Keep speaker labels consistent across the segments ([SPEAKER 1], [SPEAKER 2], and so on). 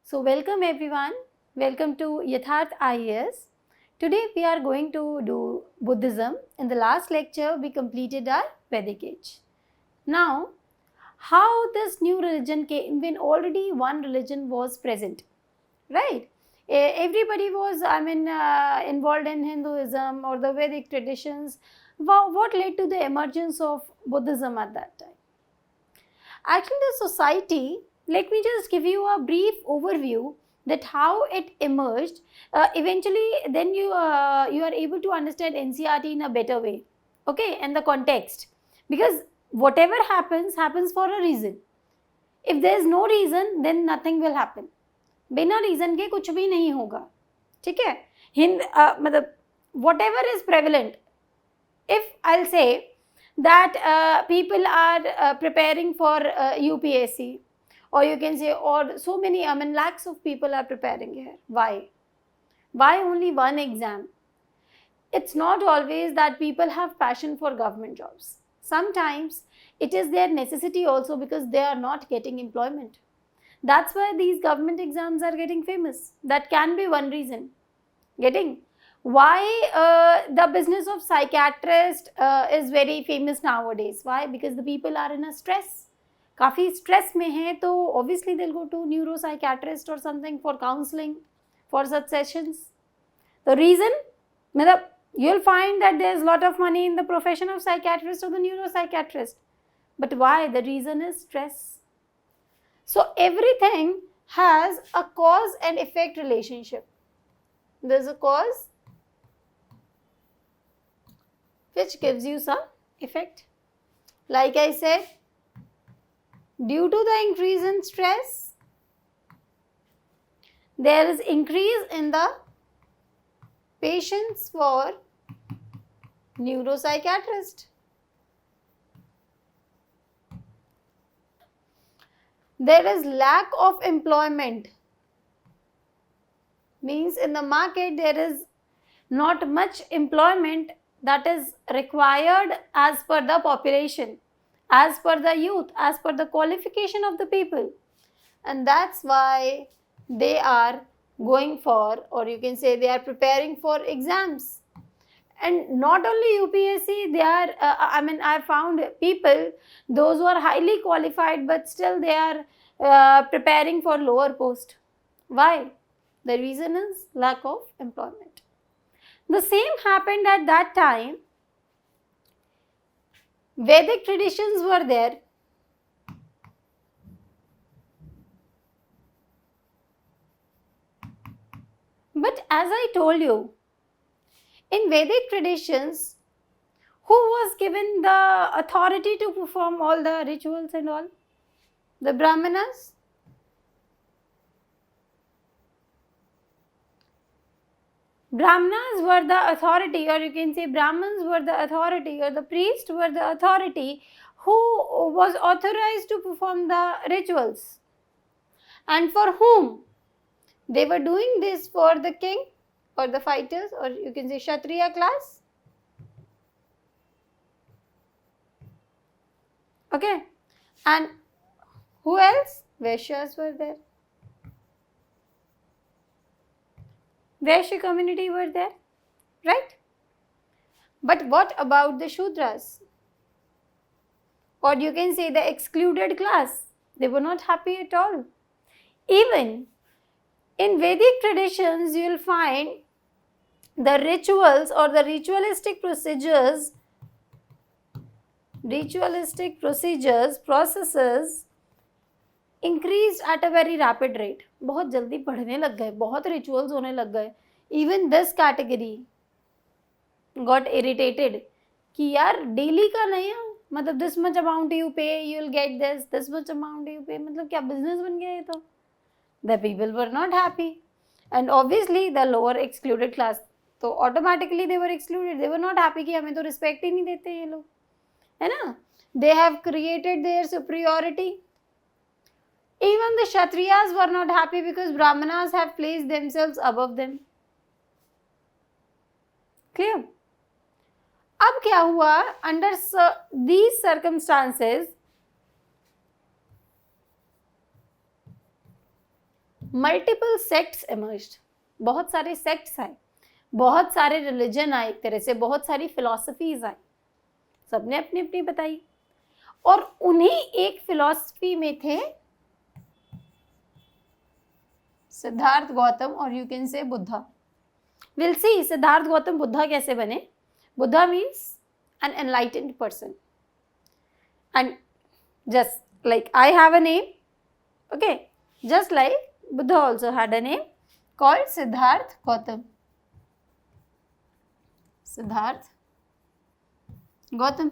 [SPEAKER 1] So welcome everyone, welcome to Yatharth IAS. Today we are going to do Buddhism. In the last lecture we completed our Vedic age. Now, how this new religion came when already one religion was present, right? Everybody was, involved in Hinduism or the Vedic traditions. What led to the emergence of Buddhism at that time? Actually, the society, let me just give you a brief overview that how it emerged. Eventually, then you are able to understand NCERT in a better way, okay, and the context, because whatever happens for a reason. If there is no reason, then nothing will happen. बिना reason के कुछ भी नहीं होगा, ठीक है. मतलब whatever is prevalent, if I'll say that people are preparing for UPSC, or you can say, or so many, lakhs of people are preparing here. Why only one exam? It's not always that people have passion for government jobs. Sometimes it is their necessity also, because they are not getting employment. That's why these government exams are getting famous. That can be one reason. Getting why the business of psychiatrist is very famous nowadays. Why? Because the people are in a stress. काफ़ी stress में है, तो obviously they'll go to neuropsychiatrist or something for counseling, for such sessions. The reason, मतलब you'll find that there's a lot of money in the profession of psychiatrist or the neuropsychiatrist. But why? The reason is stress. So everything has a cause and effect relationship. There's a cause which gives you some effect. Like I said, due to the increase in stress, there is increase in the patients for neuropsychiatrist. There is lack of employment. Means in the market there is not much employment that is required as per the population, as per the youth, as per the qualification of the people. And that's why they are going for, or you can say they are preparing for exams. And not only UPSC, they are, I found people, those who are highly qualified, but still they are preparing for lower post. Why? The reason is lack of employment. The same happened at that time. Vedic traditions were there. But as I told you, in Vedic traditions, who was given the authority to perform all the rituals and all? The Brahmanas. Brahmanas were the authority, or you can say Brahmins were the authority, or the priests were the authority who was authorized to perform the rituals. And for whom? They were doing this for the king, or the fighters, or you can say Kshatriya class. Okay. And who else? Vaishyas were there. Vaishya community were there, right? But what about the Shudras? Or you can say the excluded class. They were not happy at all. Even in Vedic traditions, you will find the rituals or the ritualistic processes increased at a very rapid rate. बहुत जल्दी बढ़ने लग गए, बहुत rituals होने लग गए. Even this category got irritated कि यार daily का नहीं है, मतलब this much amount you pay, you will get this much amount you pay, मतलब क्या business बन गया ये तो. The people were not happy, and obviously the lower excluded class, तो automatically they were excluded. They were not happy कि हमें तो respect ही नहीं देते ये लोग, है ना. They have created their superiority. Even the Kshatriyas were not happy because Brahmanas have placed themselves above them. Clear? अब क्या हुआ? Under these circumstances, multiple sects emerged, बहुत सारे सेक्ट्स आए, बहुत सारे रिलीजन आए, एक तरह से बहुत सारी फिलॉसफीज आई, सबने अपनी अपनी बताई, और उन्हीं एक फिलॉसफी में थे सिद्धार्थ गौतम और you can say Buddha. Will see Siddharth Gautam Buddha कैसे बने. Buddha means an enlightened person, and just like I have a name, okay, just like Buddha also had a name called Siddharth Gautam. Siddharth Gautam.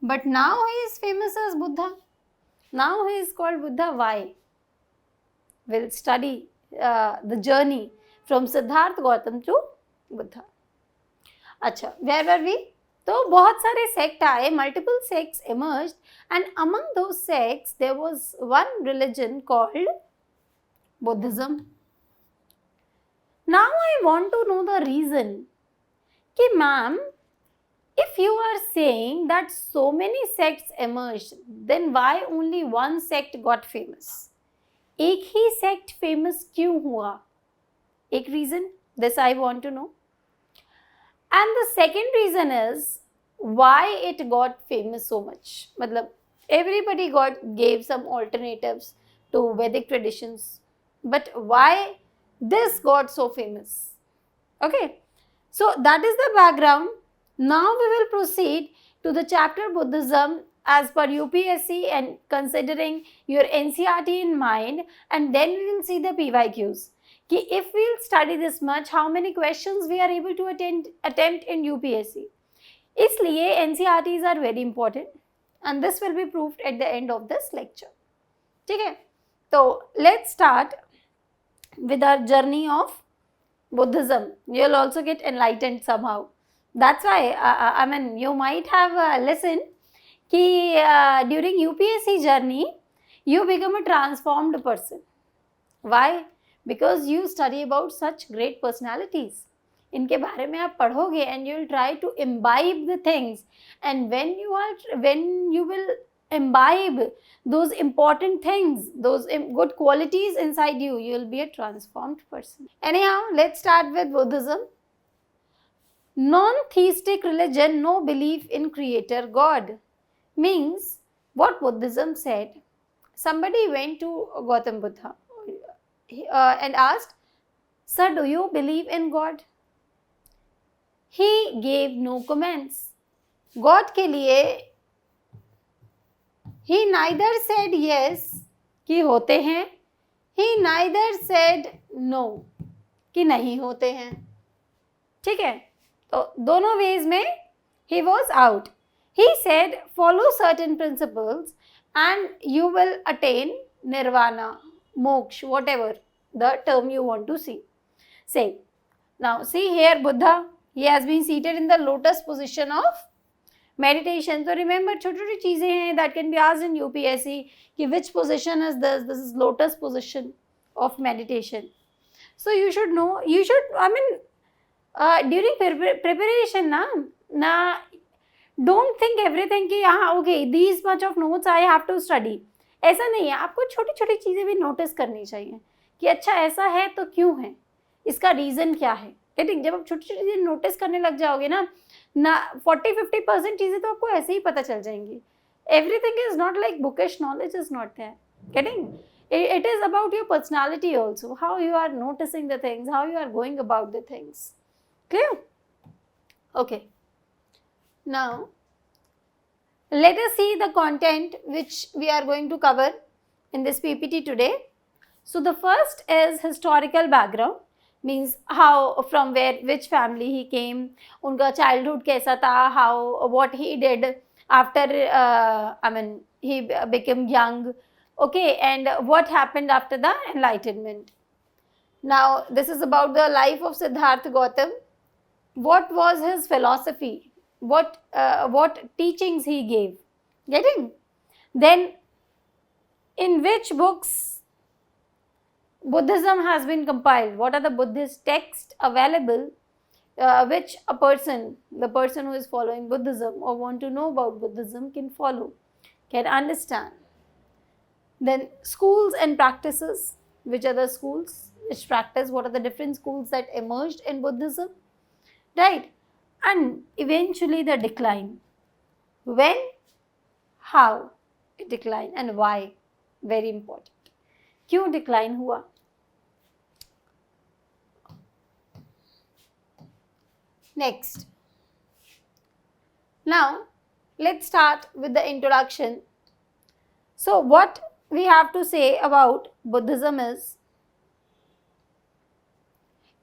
[SPEAKER 1] But now he is famous as Buddha. Now he is called Buddha. Why? We'll study the journey from Siddharth Gautam to Buddha. अच्छा, where were we? तो बहुत सारे sect आए, multiple sects emerged, and among those sects there was one religion called Buddhism. Now I want to know the reason कि ma'am, if you are saying that so many sects emerged, then why only one sect got famous? एक ही sect famous क्यों हुआ? एक reason, this I want to know. And the second reason is why it got famous so much. मतलब everybody gave some alternatives to Vedic traditions, but why this got so famous? Okay, so that is the background. Now we will proceed to the chapter Buddhism as per UPSC and considering your NCERT in mind, and then we will see the PYQs. कि if we will study this much, how many questions we are able to attempt in UPSC. इसलिए NCERTs are very important and this will be proved at the end of this lecture. ठीक है, तो let's start with our journey of Buddhism. You will also get enlightened somehow. That's why I mean you might have listened कि during UPSC journey you become a transformed person. Why? Because you study about such great personalities. इनके बारे में आप पढ़ोगे and you will try to imbibe the things, and when you will imbibe those important things, those good qualities inside you, you will be a transformed person. Anyhow, let's start with Buddhism. Non-theistic religion, no belief in creator God, means what Buddhism said. Somebody went to Gautam Buddha and asked, "Sir, do you believe in God?" He gave no comments. God के लिए he neither said yes कि होते हैं, he neither said no कि नहीं होते हैं. ठीक है, तो दोनों ways में he was out. He said follow certain principles and you will attain nirvana, moksha, whatever the term you want to say. Now see here Buddha, he has been seated in the lotus position of meditation. So remember छोटी-छोटी चीजें हैं that can be asked in UPSC कि which position is this? This is lotus position of meditation. So you should know, I mean during preparation na don't think everything कि हाँ okay these much of notes I have to study. ऐसा नहीं है, आपको छोटी छोटी चीज़ें भी नोटिस करनी चाहिए कि अच्छा ऐसा है तो क्यों है, इसका रीज़न क्या है. ठीक, जब आप छोटी छोटी चीज़ें नोटिस करने लग जाओगे ना 40-50% चीज़ें तो आपको ऐसे ही पता चल जाएंगी. Everything is not like bookish knowledge is not there. Getting it is about your personality also, how you are noticing the things, how you are going about the things. Clear? Okay. Now let us see the content which we are going to cover in this PPT today. So the first is historical background, means how, from where, which family he came, उनका childhood कैसा था, how, what he did after he became young, okay, and what happened after the enlightenment. Now this is about the life of Siddhartha Gautam. What was his philosophy? What teachings he gave? Getting? Then in which books Buddhism has been compiled? What are the Buddhist texts available which the person who is following Buddhism or want to know about Buddhism can follow, can understand? Then schools and practices. Which are the schools? Which practice? What are the different schools that emerged in Buddhism? Right? And eventually the decline. When, how it declined and why. Very important. क्यों decline हुआ? Next. Now, let's start with the introduction. So, what we have to say about Buddhism is,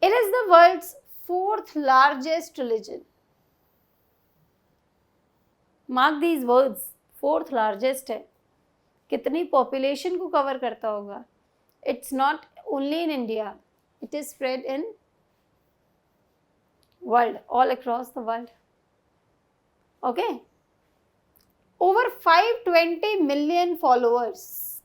[SPEAKER 1] it is the world's 4th largest religion. Mark these words, 4th largest है. कितनी population को cover करता होगा? It's not only in India. It is spread in world, all across the world. Okay. Over 520 million followers.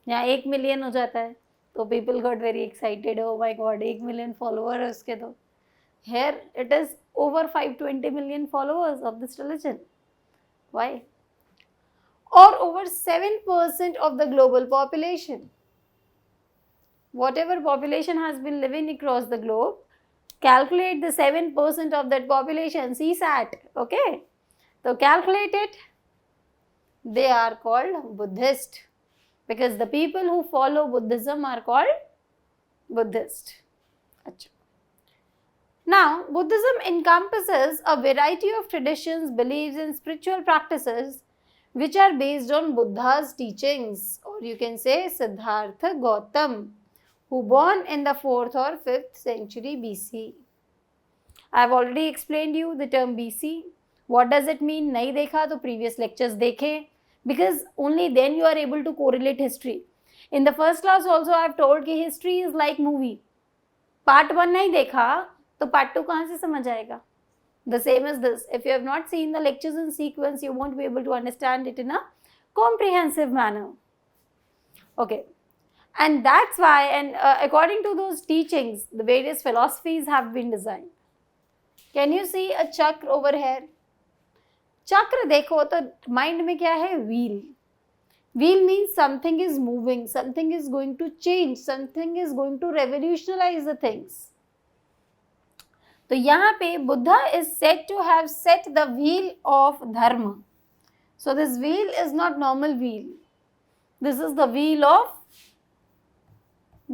[SPEAKER 1] यहाँ 1 million हो जाता है तो people got very excited. Oh my God, 1 million followers है उसके तो. Here it is over 520 million followers of this religion. Why? Or over 7% of the global population. Whatever population has been living across the globe, calculate the 7% of that population, CSAT, okay? So calculate it. They are called Buddhist because the people who follow Buddhism are called Buddhist. Achha. Now, Buddhism encompasses a variety of traditions, beliefs and spiritual practices which are based on Buddha's teachings, or you can say Siddhartha Gautam, who born in the 4th or 5th century BC. I have already explained you the term BC. What does it mean? नहीं देखा तो previous lectures देखें, because only then you are able to correlate history. In the first class also I have told कि history is like movie. Part 1 नहीं देखा तो part 2 कहाँ से समझ आएगा? The same as this. If you have not seen the lectures in sequence, you won't be able to understand it in a comprehensive manner. Okay. And that's why, and according to those teachings, the various philosophies have been designed. Can you see a chakra over here? Chakra देखो तो mind में क्या है? Wheel. Wheel means something is moving, something is going to change, something is going to revolutionize the things. तो यहाँ पे Buddha is said to have set the wheel of dharma. So this wheel is not normal wheel. This is the wheel of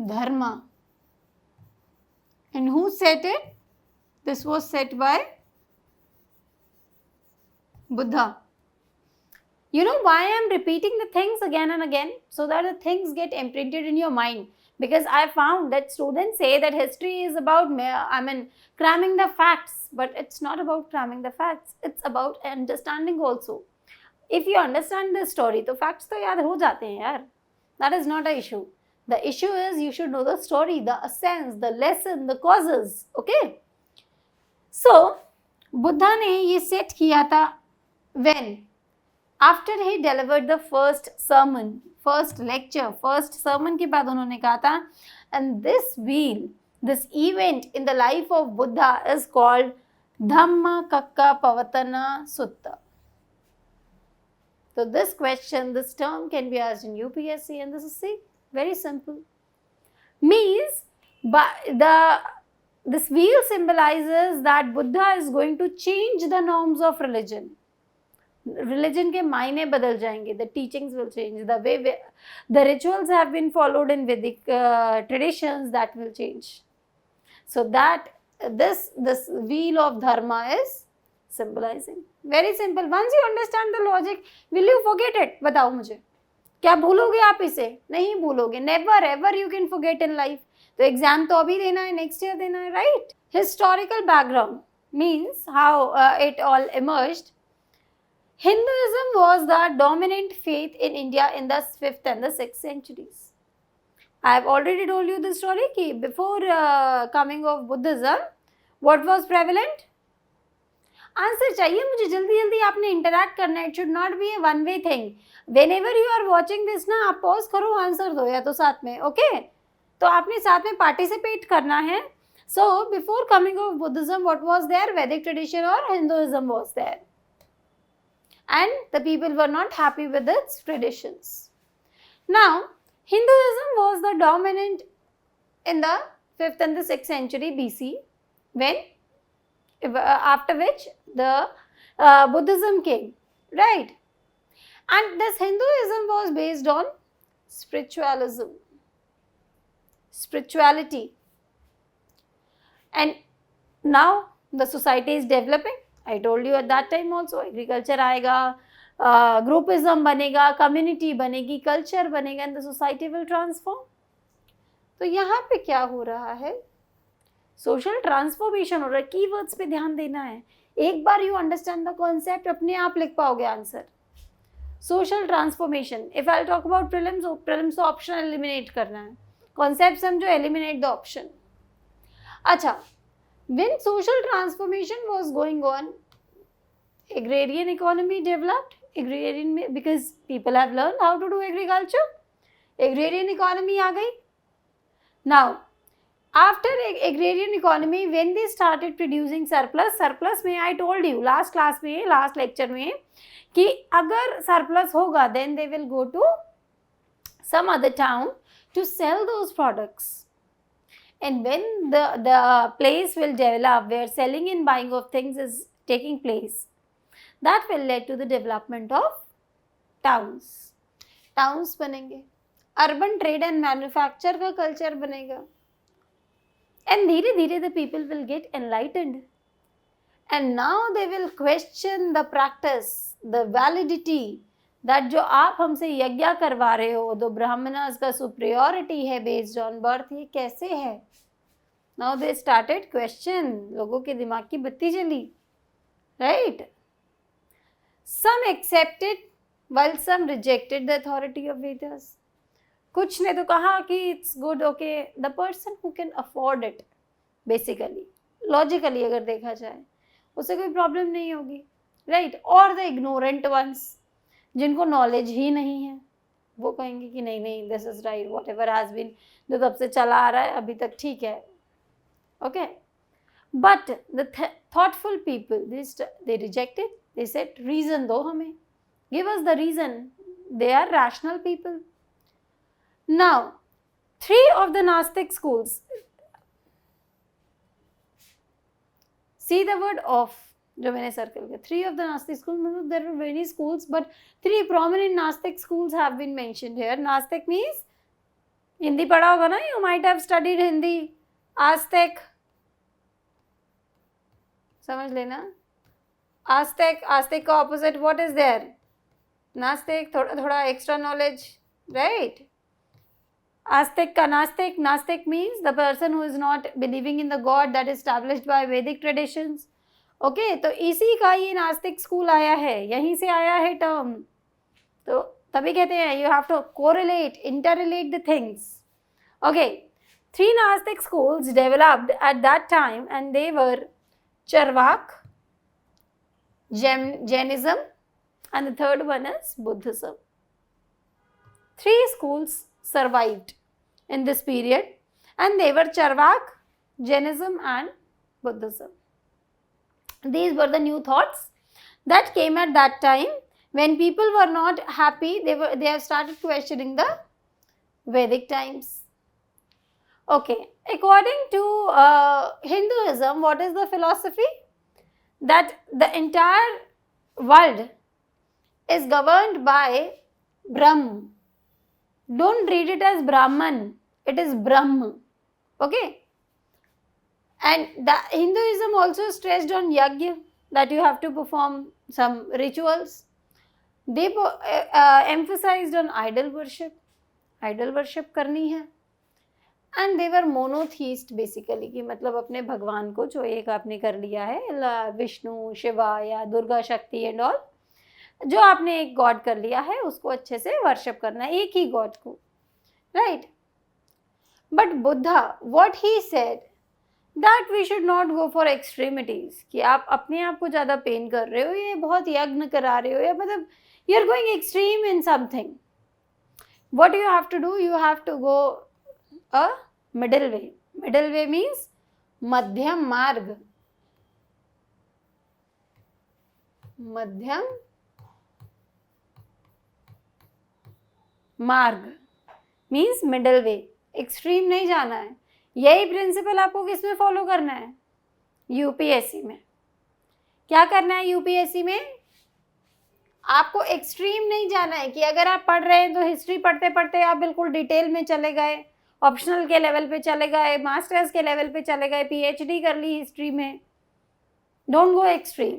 [SPEAKER 1] dharma. And who set it? This was set by Buddha. You know why I am repeating the things again and again? So that the things get imprinted in your mind. Because I found that students say that history is about, cramming the facts. But it's not about cramming the facts. It's about understanding also. If you understand the story, तो facts तो याद हो जाते हैं यार. That is not an issue. The issue is you should know the story, the essence, the lesson, the causes. Okay? So, Buddha ने ये set किया था when? After he delivered the first sermon, first lecture, first sermon के बाद उन्होंने कहा था, and this wheel, this event in the life of Buddha is called Dhamma Kakka Pavatana Sutta. So this question, this term can be asked in UPSC, and this is very simple. Means this wheel symbolizes that Buddha is going to change the norms of religion. Religion के मायने बदल जाएंगे. The teachings will change. The way the rituals have been followed in Vedic traditions, that will change. So that this wheel of dharma is symbolizing. Very simple. Once you understand the logic, will you forget it? बताओ मुझे. क्या भूलोगे आप इसे? नहीं भूलोगे. Never ever you can forget in life. तो exam तो अभी देना है, next year देना है, right? Historical background means how it all emerged. Hinduism was the dominant faith in India in the 5th and the 6th centuries. I have already told you the story कि before coming of Buddhism, what was prevalent? Answer चाहिए मुझे जल्दी जल्दी आपने interact करना है. It should not be a one way thing. Whenever you are watching this ना आप pause करो, answer दो या तो साथ में, okay? तो आपने साथ में participate करना है. So before coming of Buddhism, what was there? Vedic tradition or Hinduism was there. And the people were not happy with its traditions. Now, Hinduism was the dominant in the 5th and the 6th century BC, when after which the Buddhism came, right? And this Hinduism was based on spirituality. And now the society is developing. I told you at that time also, agriculture आएगा, groupism बनेगा, community बनेगी, culture बनेगा, and the society will transform. तो यहाँ पे क्या हो रहा है? सोशल ट्रांसफॉर्मेशन हो रहा है. कीवर्ड्स पे ध्यान देना है. एक बार यू अंडरस्टैंड द कॉन्सेप्ट, अपने आप लिख पाओगे answer. Social transformation. If I talk about prelims option eliminate करना है. कॉन्सेप्ट समझो, एलिमिनेट द ऑप्शन. अच्छा, when social transformation was going on, agrarian economy developed. Agrarian because people have learned how to do agriculture. Agrarian economy आ गई. Now, after agrarian economy, when they started producing surplus में I told you last class में, last lecture में, कि अगर surplus होगा, then they will go to some other town to sell those products. And when the place will develop where selling and buying of things is taking place, that will lead to the development of towns. Towns बनेंगे, urban trade and manufacture का culture बनेगा, and धीरे धीरे the people will get enlightened, and now they will question the practice, the validity, that जो आप हमसे यज्ञ करवा रहे हो, तो ब्राह्मणास का superiority है based on birth, ये कैसे है? Now they started question. लोगों के दिमाग की बत्ती जली, right? Some accepted while some rejected the authority of Vedas. कुछ ने तो कहा कि it's good, okay, the person who can afford it, basically, logically अगर देखा जाए, उसे कोई प्रॉब्लम नहीं होगी, right? और the ignorant ones, जिनको नॉलेज ही नहीं है, वो कहेंगे कि नहीं नहीं, this is right, whatever has been, जो तब से चला आ रहा है अभी तक ठीक है, okay? But the thoughtful people, they rejected. They said, reason दो हमें, give us the reason. They are rational people. Now, 3 of the Gnostic schools. See the word of, जो मैंने circle किया. 3 of the Gnostic schools, मतलब there are many schools, but 3 prominent Gnostic schools have been mentioned here. Gnostic means, Hindi पढ़ा होगा ना, you might have studied Hindi. Aztec, समझ लेना. Aztec का opposite what is there? Gnostic, थोड़ा extra knowledge, right? Aztec का Gnostic means the person who is not believing in the God that is established by Vedic traditions. Okay, तो इसी का ये Gnostic school आया है, यहीं से आया है term. तो तभी कहते हैं you have to correlate, interrelate the things. Okay, 3 Gnostic schools developed at that time, and they were Charvak, Jainism, and the third one is Buddhism. 3 schools survived in this period, and they were Charvak, Jainism, and Buddhism. These were the new thoughts that came at that time when people were not happy. They have started questioning the Vedic times. Okay, according to Hinduism, what is the philosophy? That the entire world is governed by Brahm. Don't read it as Brahman, it is Brahm. Okay? And the Hinduism also stressed on yajna, that you have to perform some rituals. They emphasized on idol worship करनी है. And they were monotheist basically, कि मतलब अपने भगवान को जो एक आपने कर लिया है, विष्णु, शिवा या दुर्गा शक्ति एंड ऑल, जो आपने एक गॉड कर लिया है उसको अच्छे से वर्शिप करना है, एक ही गॉड को, right? But Buddha, what he said, that we should not go for extremities, कि आप अपने आप को ज़्यादा पेन कर रहे हो, ये बहुत यज्ञ करा रहे हो, या मतलब you are going extreme in something. What you have to do, you have to go a middle way. Middle way means मध्यम मार्ग. मध्यम मार्ग मीन्स मिडल वे, एक्सट्रीम नहीं जाना है। यही प्रिंसिपल आपको किस में फॉलो करना है? यूपीएससी में। क्या करना है यूपीएससी में? आपको एक्सट्रीम नहीं जाना है कि अगर आप पढ़ रहे हैं तो हिस्ट्री पढ़ते पढ़ते आप बिल्कुल डिटेल में चले गए, ऑप्शनल के लेवल पे चले गए, मास्टर्स के लेवल पे चले गए, पीएचडी कर ली हिस्ट्री में। Don't go extreme.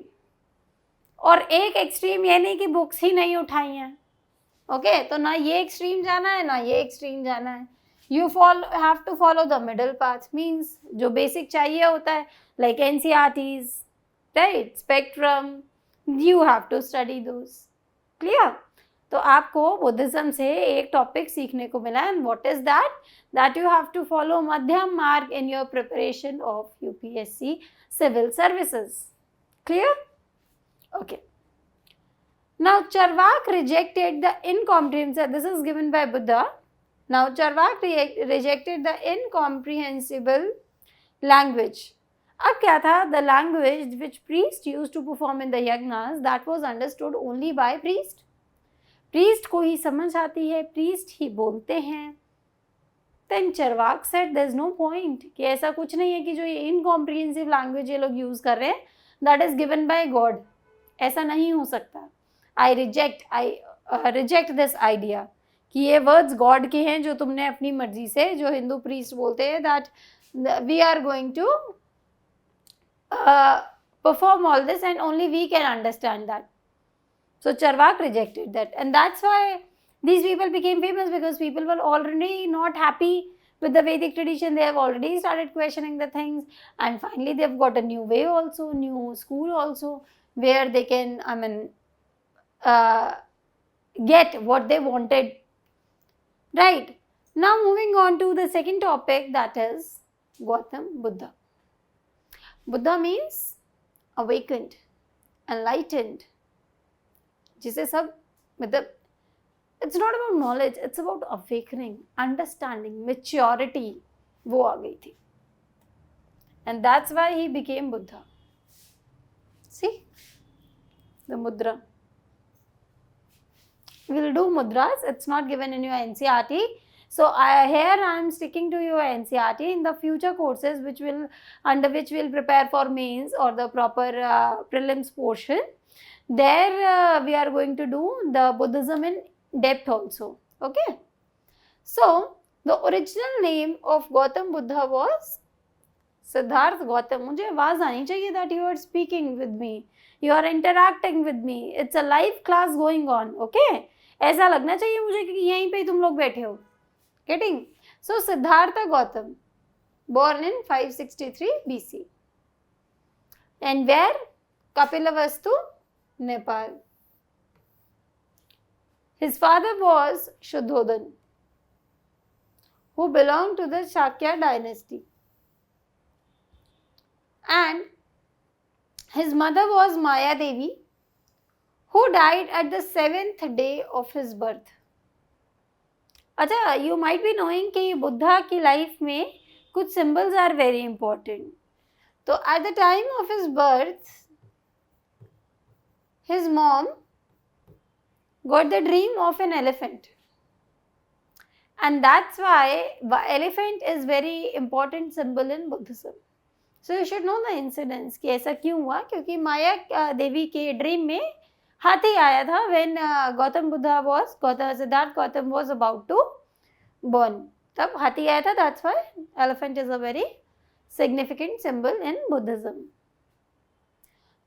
[SPEAKER 1] और एक एक्सट्रीम ये नहीं कि बुक्स ही नहीं उठाई हैं, ओके? तो ना ये एक्सट्रीम जाना है ना ये एक्सट्रीम जाना है। You have to follow the middle path, means जो बेसिक चाहिए होता है like NCERTs, right, spectrum, you have to study those. Clear? तो आपको बुद्धिज्म से एक टॉपिक सीखने को मिला, and what is that you have to follow मध्यम मार्ग in your preparation of UPSC civil services. Clear? Okay. Now Charvak rejected the incomprehensible. This is given by Buddha. Now Charvak rejected the incomprehensible language. अब क्या था? The language which priests used to perform in the yagnas, that was understood only by priest. Priest को ही समझ आती है, priest ही बोलते हैं। Then Charvak said there is no point, कि ऐसा कुछ नहीं है कि जो ये incomprehensible language ये लोग यूज कर रहे हैं, that is given by God. ऐसा नहीं हो सकता। I reject this idea कि ये वर्ड्स गॉड के हैं जो तुमने अपनी मर्जी से, जो हिंदू प्रीस्ट बोलते हैं that we are going to perform all this and only we can understand that. So Charvak rejected that, and that's why these people became famous, because people were already not happy with the Vedic tradition. They have already started questioning the things, and finally they've got a new way also, new school also, where they can, get what they wanted. Right. Now moving on to the second topic, that is Gautam Buddha. Buddha means awakened, enlightened. जिसे सब मतलब, it's not about knowledge, it's about awakening, understanding, maturity, वो आ गई थी. And that's why he became Buddha. See the mudra. We'll do mudras. It's not given in your NCERT. So here I am sticking to your NCERT. In the future courses under which we'll prepare for mains or the proper prelims portion, there we are going to do the Buddhism in depth also. Okay. So the original name of Gautam Buddha was Siddharth Gautam. मुझे आवाज आनी चाहिए that you are speaking with me, you are interacting with me. It's a live class going on. Okay. ऐसा लगना चाहिए मुझे कि यहीं पे तुम लोग बैठे हो. Getting? So Siddhartha Gautam, born in 563 BC. And where? Kapilavastu, Nepal. His father was Shuddhodhan, who belonged to the Shakya dynasty. And his mother was Maya Devi, who died at the 7th day of his birth. अच्छा, you might be knowing कि बुद्धा की life में कुछ symbols are very important. तो at the time of his birth, his mom got the dream of an elephant, and that's why elephant is very important symbol in Buddhism. So you should know the incidents कि ऐसा क्यों हुआ, क्योंकि माया देवी के dream में हाथी आया था when Siddharth Gautam was about to born. तब हाथी आया था. That's why elephant is a very significant symbol in Buddhism.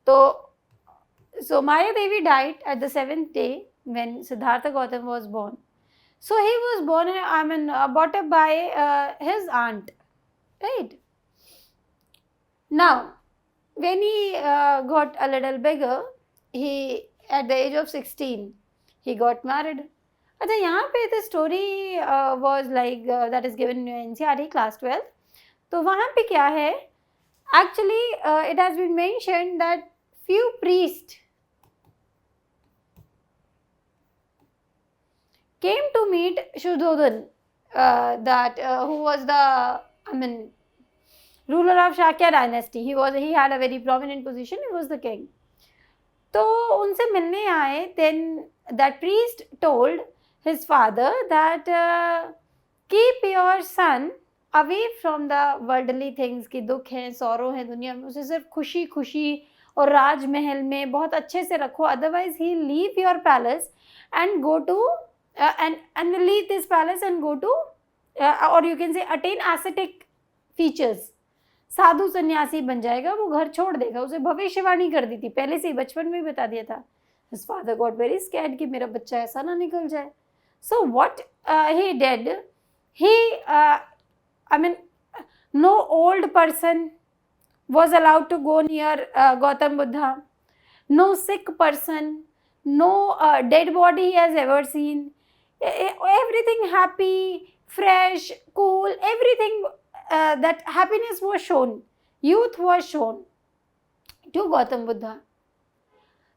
[SPEAKER 1] So Maya Devi died at the 7th day when Siddhartha Gautam was born. So he was born, brought up by his aunt, right? Now, when he got a little bigger, at the age of 16, he got married. अच्छा, यहाँ पे the story was like that is given in NCERT class 12. तो वहाँ पे क्या है? Actually, it has been mentioned that few priests came to meet Shuddhodhan, who was the ruler of Shakya dynasty. He had a very prominent position. He was the king. तो उनसे मिलने आए. Then that priest told his father that keep your son away from the worldly things कि दुख है, sorrow है दुनिया में, उसे सिर्फ खुशी खुशी और राजमहल में बहुत अच्छे से रखो, otherwise he leave your palace and go to and leave this palace and go to or you can say attain ascetic features. साधु सन्यासी बन जाएगा, वो घर छोड़ देगा. उसे भविष्यवाणी कर दी थी पहले से ही, बचपन में ही बता दिया था. His father got very scared कि मेरा बच्चा ऐसा ना निकल जाए. So what he did, no old person was allowed to go near Gautam Buddha. No sick person, no dead body he has ever seen. Everything happy, fresh, cool, everything that happiness was shown, youth was shown to Gautam Buddha.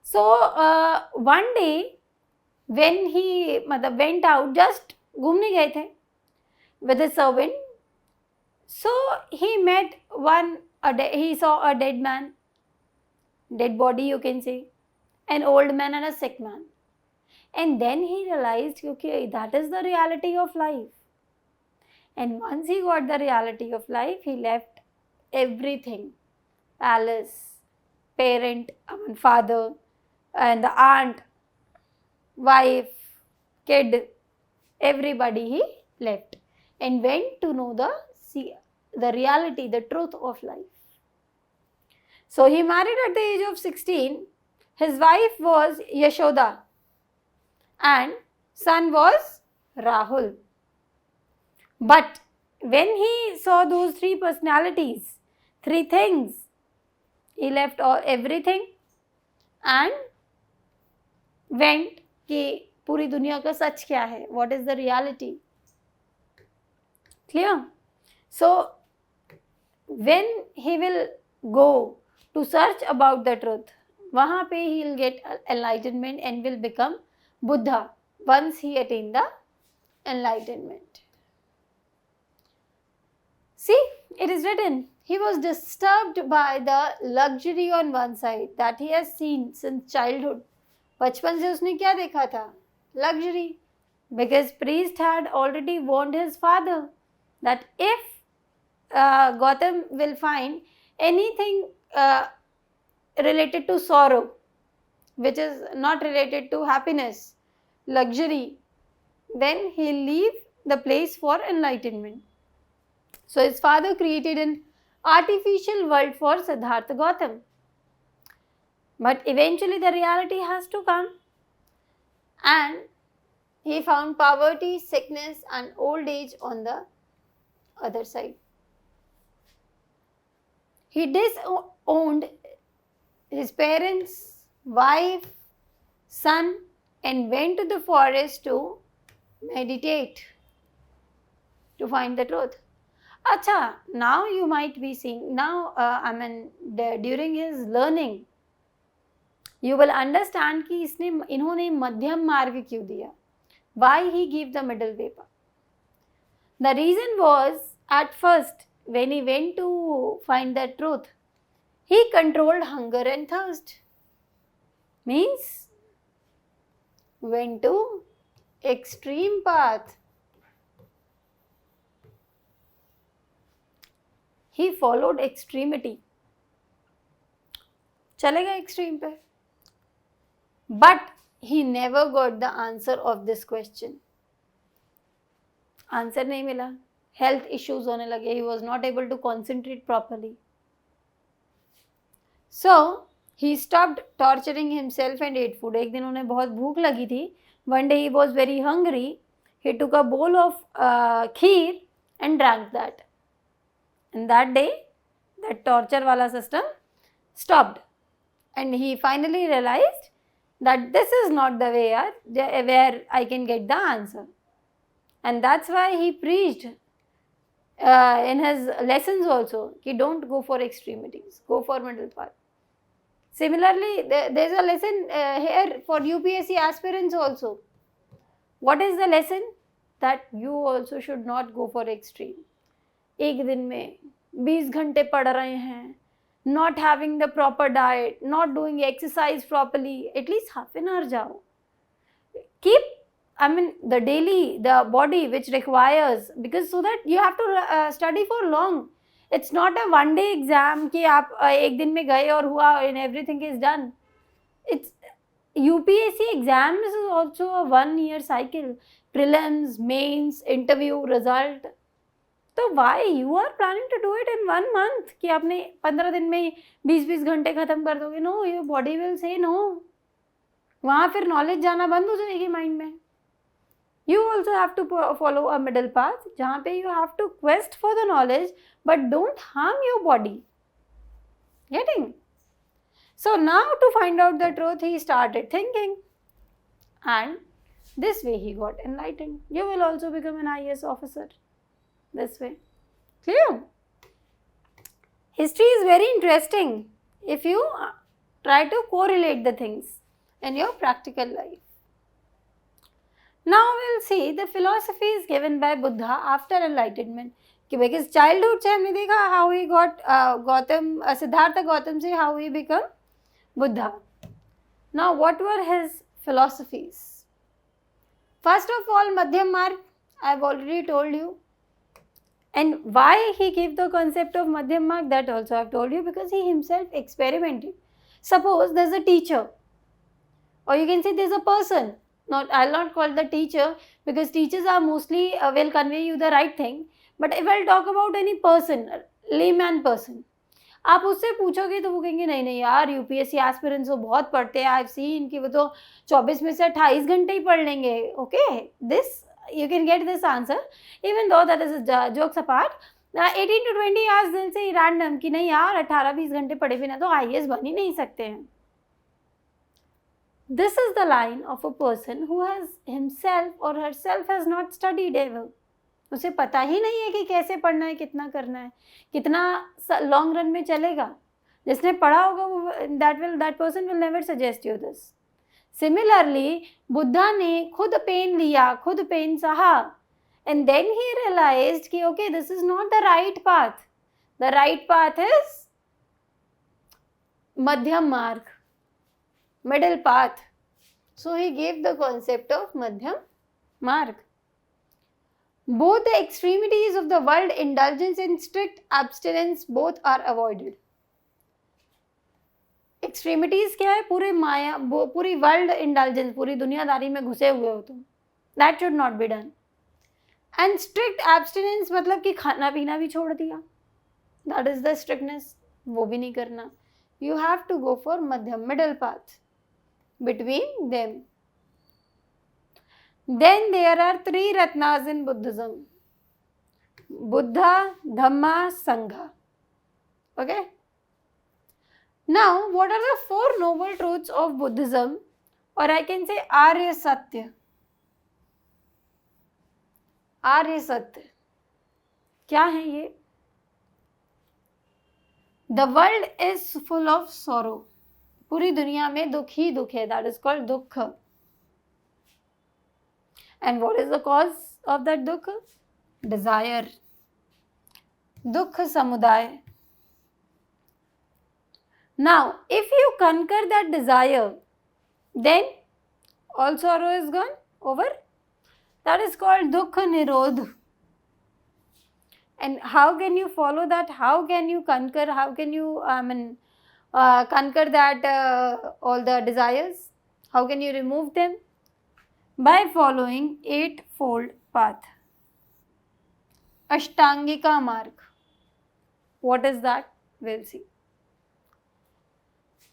[SPEAKER 1] So one day when he went out, just घूमने गए थे with a servant, so he met he saw a dead man, dead body you can say, an old man and a sick man. And then he realized, okay, that is the reality of life. And once he got the reality of life, he left everything, palace, parent, father, and the aunt, wife, kid, everybody he left and went to know the reality, the truth of life. So he married at the age of 16. His wife was Yashoda and son was Rahul. But when he saw those three personalities, three things, he left everything and went कि पूरी दुनिया का सच क्या है, what is the reality. Clear? So when he will go to search about the truth, वहाँ पे he will get enlightenment and will become Buddha once he attain the enlightenment. See, it is written, he was disturbed by the luxury on one side that he has seen since childhood. बचपन से उसने क्या देखा था? Luxury. Because priest had already warned his father that if Gautam will find anything related to sorrow, which is not related to happiness, luxury, then he'll leave the place for enlightenment. So his father created an artificial world for Siddhartha Gautam. But eventually the reality has to come, and he found poverty, sickness and old age on the other side. He disowned his parents, wife, son and went to the forest to meditate, to find the truth. Acha, now you might be seeing, during his learning, you will understand कि इन्होंने मध्यम मार्ग क्यों दिया. Why he gave the middle way path? The reason was, at first, when he went to find the truth, he controlled hunger and thirst. Means, went to extreme path. He followed extremity. चलेगा extreme पे. But he never got the answer of this question. Answer नहीं मिला. Health issues होने लगे. He was not able to concentrate properly. So he stopped torturing himself and ate food. एक दिन उन्हें बहुत भूख लगी थी. One day he was very hungry. He took a bowl of kheer and drank that. And that day, that torture wala system stopped. And he finally realized that this is not the way where I can get the answer. And that's why he preached in his lessons also, कि don't go for extremities, go for middle path. Similarly, there's a lesson here for UPSC aspirants also. What is the lesson? That you also should not go for extreme. एक दिन में 20 घंटे पढ़ रहे हैं, not having the proper diet, not doing exercise properly, at least half an hour जाओ. Keep I mean the daily, the body which requires, because so that you have to study for long. It's not a one day exam कि आप एक दिन में गए और हुआ and everything is done. It's UPSC exams is also a 1 year cycle. Prelims, mains, interview, result. तो why you are planning to do it in 1 month कि आपने 15 दिन में 20-20 घंटे खत्म कर दोगे? No, your body will say no. वहाँ फिर knowledge जाना बंद हो जाएगी mind में. You also have to follow a middle path जहाँ पे you have to quest for the knowledge but don't harm your body. Getting? So now to find out the truth, he started thinking, and this way he got enlightened. You will also become an IAS officer this way. Clear? History is very interesting if you try to correlate the things in your practical life. Now we'll see the philosophies given by Buddha after enlightenment. Because childhood से हमने देखा how he got Siddhartha Gautam से how he became Buddha. Now what were his philosophies? First of all, Madhyam Marg, I have already told you. And why he gave the concept of Madhyam Marg, that also I have told you, because he himself experimented. Suppose there is a teacher, or you can say there is a person. I will not call the teacher because teachers are mostly will convey you the right thing. But if I will talk about any person, layman person, आप उससे पूछोगे तो वो कहेंगे नहीं नहीं यार UPSC aspirants वो बहुत पढ़ते हैं, आई हैव सीन कि वो तो 24 में से 28 घंटे ही पढ़ लेंगे. Okay, this you can get this answer even though that is jokes apart. 18 to 20 hours दिल से random कि नहीं यार 18-20 घंटे पढ़े बिना तो IAS बन ही नहीं सकते हैं. This is the line of a person who has himself or herself has not studied ever. उसे पता ही नहीं है कि कैसे पढ़ना है, कितना करना है, कितना लॉन्ग रन में चलेगा. जिसने पढ़ा होगा वो that person will never suggest you this. Similarly, Buddha ने खुद पेन लिया, खुद पेन सहा, and then he realized कि okay, this is not the right path. The right path is Madhyam Marg, middle path. So he gave the concept of Madhyam Marg. Both the extremities of the world, indulgence and strict abstinence, both are avoided. Extremities क्या है? पूरे माया, पूरी world indulgence, पूरी दुनियादारी में घुसे हुए हो तुम. That should not be done. And strict abstinence मतलब कि खाना पीना भी छोड़ दिया. That is the strictness. वो भी नहीं करना. You have to go for madhyam, middle path between them. Then there are 3 ratnas in Buddhism: Buddha, Dhamma, Sangha. Okay. Now, what are the 4 noble truths of Buddhism, or I can say Arya Satya? Arya Satya. क्या है ये? The world is full of sorrow. पूरी दुनिया में दुख ही दुख है. That is called दुख. And what is the cause of that दुख? Desire. दुख समुदाय. Now, if you conquer that desire, then all sorrow is gone over. That is called Dukha Nirodh. And how can you follow that? How can you conquer? How can you conquer that all the desires? How can you remove them? By following 8-fold path. Ashtangika Marg. What is that? We'll see.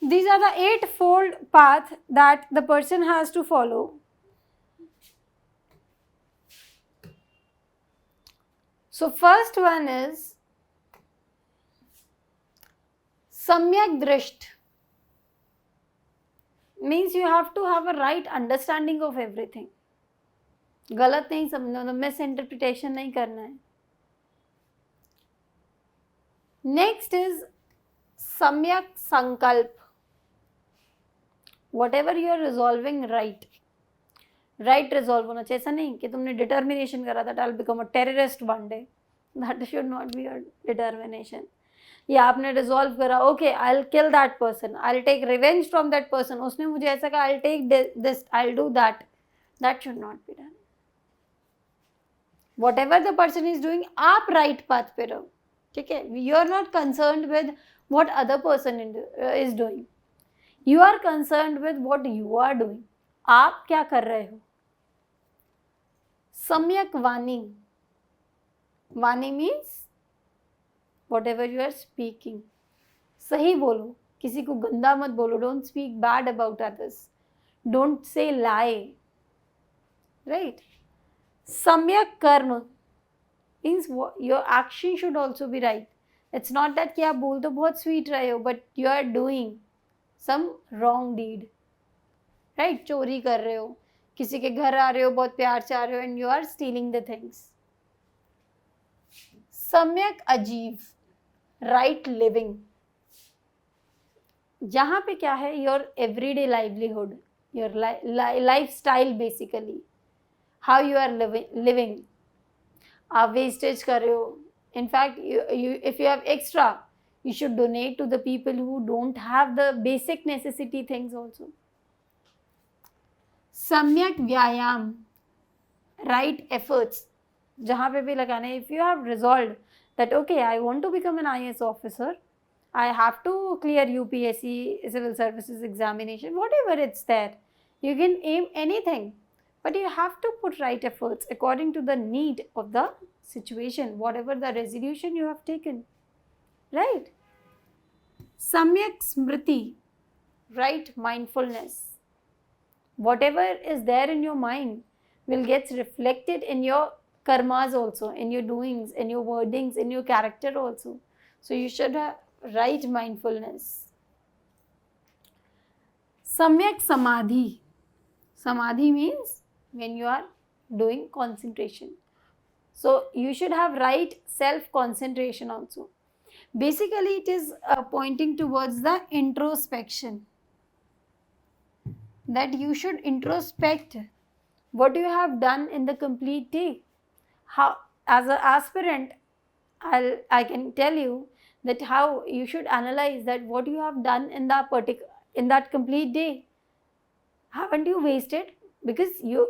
[SPEAKER 1] These are the 8-fold path that the person has to follow. So first one is Samyak Drisht. Means you have to have a right understanding of everything. गलत नहीं समझना, misinterpretation नहीं करना है. Next is Samyak Sankalp. Whatever you are resolving, right resolve होना चाहिए. ऐसा नहीं कि तुमने determination करा that I'll become a terrorist one day. That should not be your determination. या आपने resolve करा, okay, I'll kill that person, I'll take revenge from that person, उसने मुझे ऐसा कहा, I'll take this, I'll do that. That should not be done. Whatever the person is doing, आप right path पे रहो, ठीक है? You are not concerned with what other person is doing. You are concerned with what you are doing. आप क्या कर रहे हो? सम्यक वाणी. वाणी means whatever you are speaking. सही बोलो, किसी को गंदा मत बोलो. Don't speak bad about others. Don't say lie. Right? Samyak karma means your action should also be right. It's not that कि आप बोल तो बहुत sweet रहे हो, but you are doing some wrong deed. Right? चोरी कर रहे हो, किसी के घर आ रहे हो, बहुत प्यार से आ रहे हो, and you are stealing the things. सम्यक अजीव, right living. जहाँ पे क्या है, your everyday livelihood, your lifestyle basically. How you are living. आप wastage कर रहे हो. In fact, if you have extra, you should donate to the people who don't have the basic necessity things also. सम्यक व्यायाम, right efforts. जहाँ पे भी लगाना है. If you have resolved that okay, I want to become an IAS officer, I have to clear UPSC civil services examination, whatever it's there. You can aim anything. But you have to put right efforts according to the need of the situation, whatever the resolution you have taken. Right? Samyak smriti, right mindfulness. Whatever is there in your mind will get reflected in your karmas also, in your doings, in your wordings, in your character also. So you should have right mindfulness. Samyak samadhi. Samadhi means when you are doing concentration. So you should have right self-concentration also. Basically, it is pointing towards the introspection. That you should introspect what you have done in the complete day. How, as an aspirant, I can tell you that how you should analyze that what you have done in that complete day. Haven't you wasted? Because you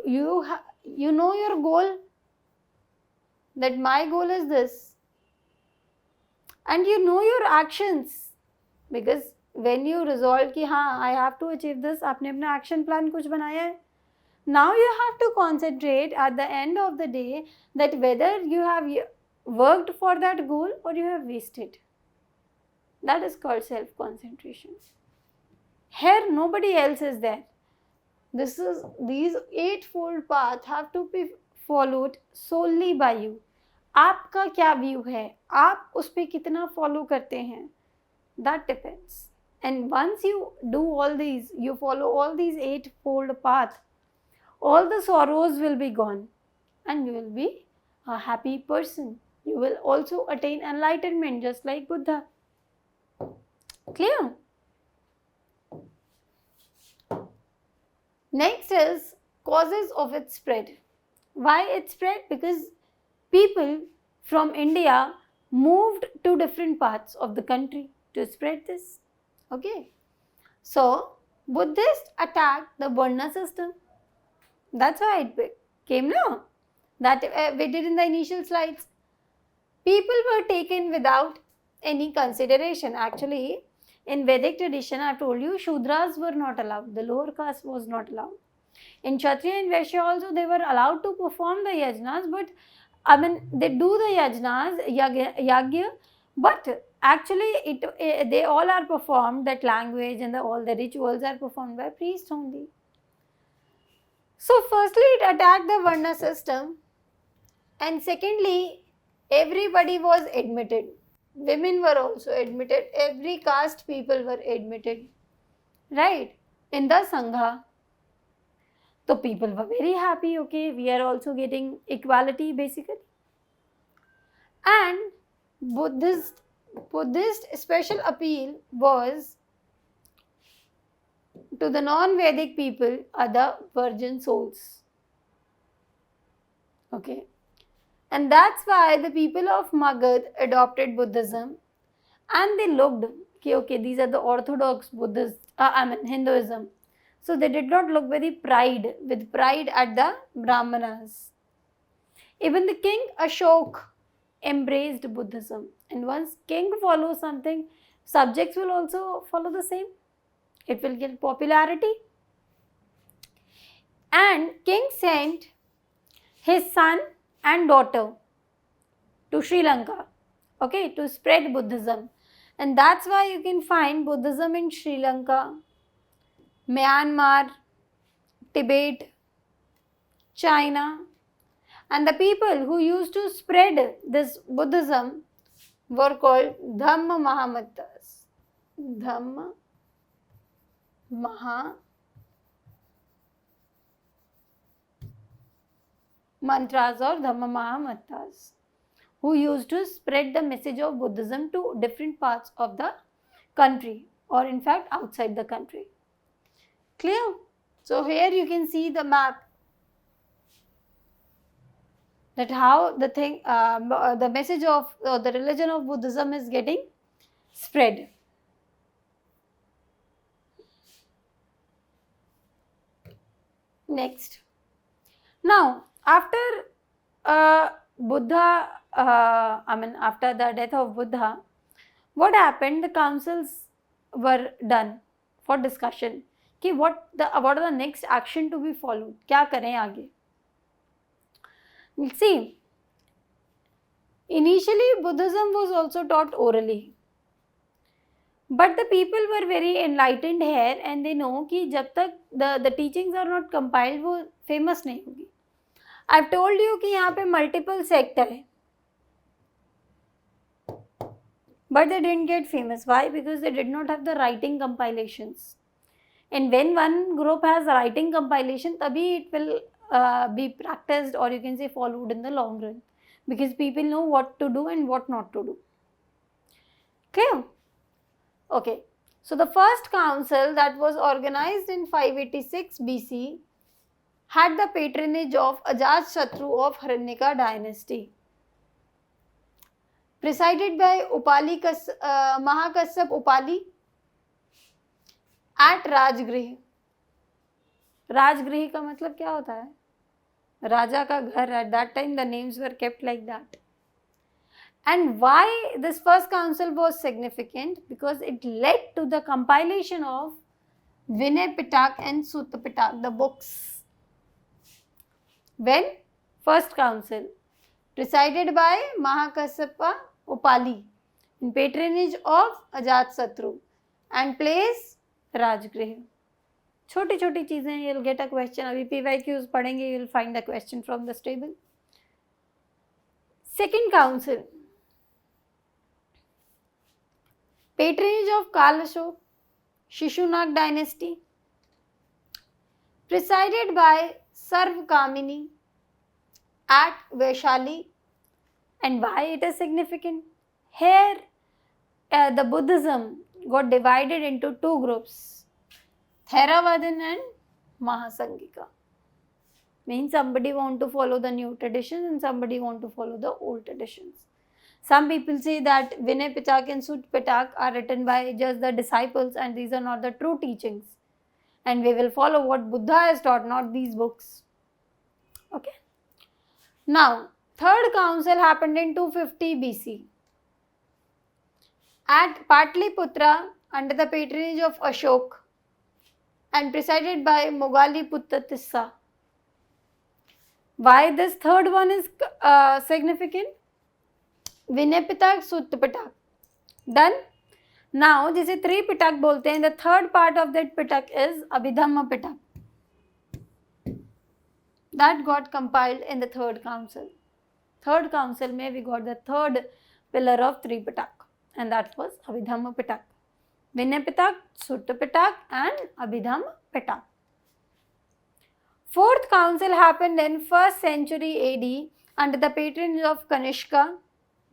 [SPEAKER 1] know your goal, that my goal is this, and you know your actions, because when you resolve कि हाँ I have to achieve this, आपने अपना action plan कुछ बनाया है. Now you have to concentrate at the end of the day that whether you have worked for that goal or you have wasted. That is called self-concentration. Here nobody else is there. These eightfold paths have to be followed solely by you. आपका क्या view है, आप उस पे कितना follow करते हैं, that depends. And once you do all these, you follow all these eightfold paths, all the sorrows will be gone and you will be a happy person. You will also attain enlightenment just like Buddha. Clear? Next is causes of its spread. Why it spread? Because people from India moved to different parts of the country to spread this. Okay. So, Buddhists attacked the Varna system. That's why it came now. That we did in the initial slides. People were taken without any consideration. Actually, in Vedic tradition, I have told you, Shudras were not allowed. The lower caste was not allowed. In Kshatriya and Vaishya also, they were allowed to perform the yajnas, but I mean, they do the yajnas, yagya, but actually they all are performed, that language and all the rituals are performed by priests only. So firstly, it attacked the Varna system, and secondly, everybody was admitted. Women were also admitted. Every caste people were admitted, right, in the Sangha. So people were very happy, okay, we are also getting equality basically. And Buddhist special appeal was to the non-Vedic people are the virgin souls. Okay. And that's why the people of Magad adopted Buddhism, and they looked, okay, these are the orthodox Buddhists, Hinduism. So they did not look with pride at the Brahmanas. Even the king Ashok embraced Buddhism. And once king follows something, subjects will also follow the same. It will get popularity. And king sent his son and daughter to Sri Lanka, okay, to spread Buddhism. And that's why you can find Buddhism in Sri Lanka, Myanmar, Tibet, China. And the people who used to spread this Buddhism were called Dhamma Mahamattas. Dhamma Mahamantras or Dhamma Mahamattas, who used to spread the message of Buddhism to different parts of the country, or in fact outside the country. Clear? So here you can see the map, that how the message of the religion of Buddhism is getting spread. Next. Now, after after the death of Buddha, what happened? The councils were done for discussion. कि what are the next action to be followed? क्या करें आगे? See, initially Buddhism was also taught orally, but the people were very enlightened here and they know कि जब तक the teachings are not compiled वो famous नहीं होगी. I've told you कि यहाँ पे multiple sect है, but they didn't get famous. Why? Because they did not have the writing compilations. And when one group has writing compilation, तभी it will be practiced, or you can say followed in the long run, because people know what to do and what not to do. Clear? Okay. So the first council that was organized in 586 BC had the patronage of Ajatashatru of Haranyaka dynasty, presided by Mahakasyap Upali at Rajgrih. Rajgriha का मतलब क्या होता है? राजा का घर. At that time the names were kept like that. And why this first council was significant? Because it led to the compilation of Vinay Pitak and Sutta Pitak, the books. When? First council, presided by Mahakasyapa Upali, in patronage of Ajatashatru, and place Rajgrih. छोटी छोटी चीजें, you'll get a question. अभी PYQs पढ़ेंगे, you'll find a question from this table. Second council, patronage of Kalashok, Shishunag dynasty, presided by Sarvkamini at Vaishali. And why it is significant? Here the Buddhism got divided into two groups, Theravadin and Mahasangika. Means somebody want to follow the new traditions and somebody want to follow the old traditions. Some people say that Vinay Pitak and Sutta Pitak are written by just the disciples and these are not the true teachings. And we will follow what Buddha has taught, not these books. Okay. Now, third council happened in 250 BC at Patliputra under the patronage of Ashok and presided by Mogaliputta Tissa. Why this third one is significant? Vinay Pitak, Sutta Pitak. Done. Now, जिसे 3 Pitak बोलते हैं, the third part of that Pitak is Abhidhamma Pitak. That got compiled in the third council. Third council में we got the third pillar of 3 Pitak, and that was Abhidhamma Pitak. Vinay Pitak, Sutta Pitak and Abhidhamma Pitak. Fourth council happened in 1st century AD under the patronage of Kanishka,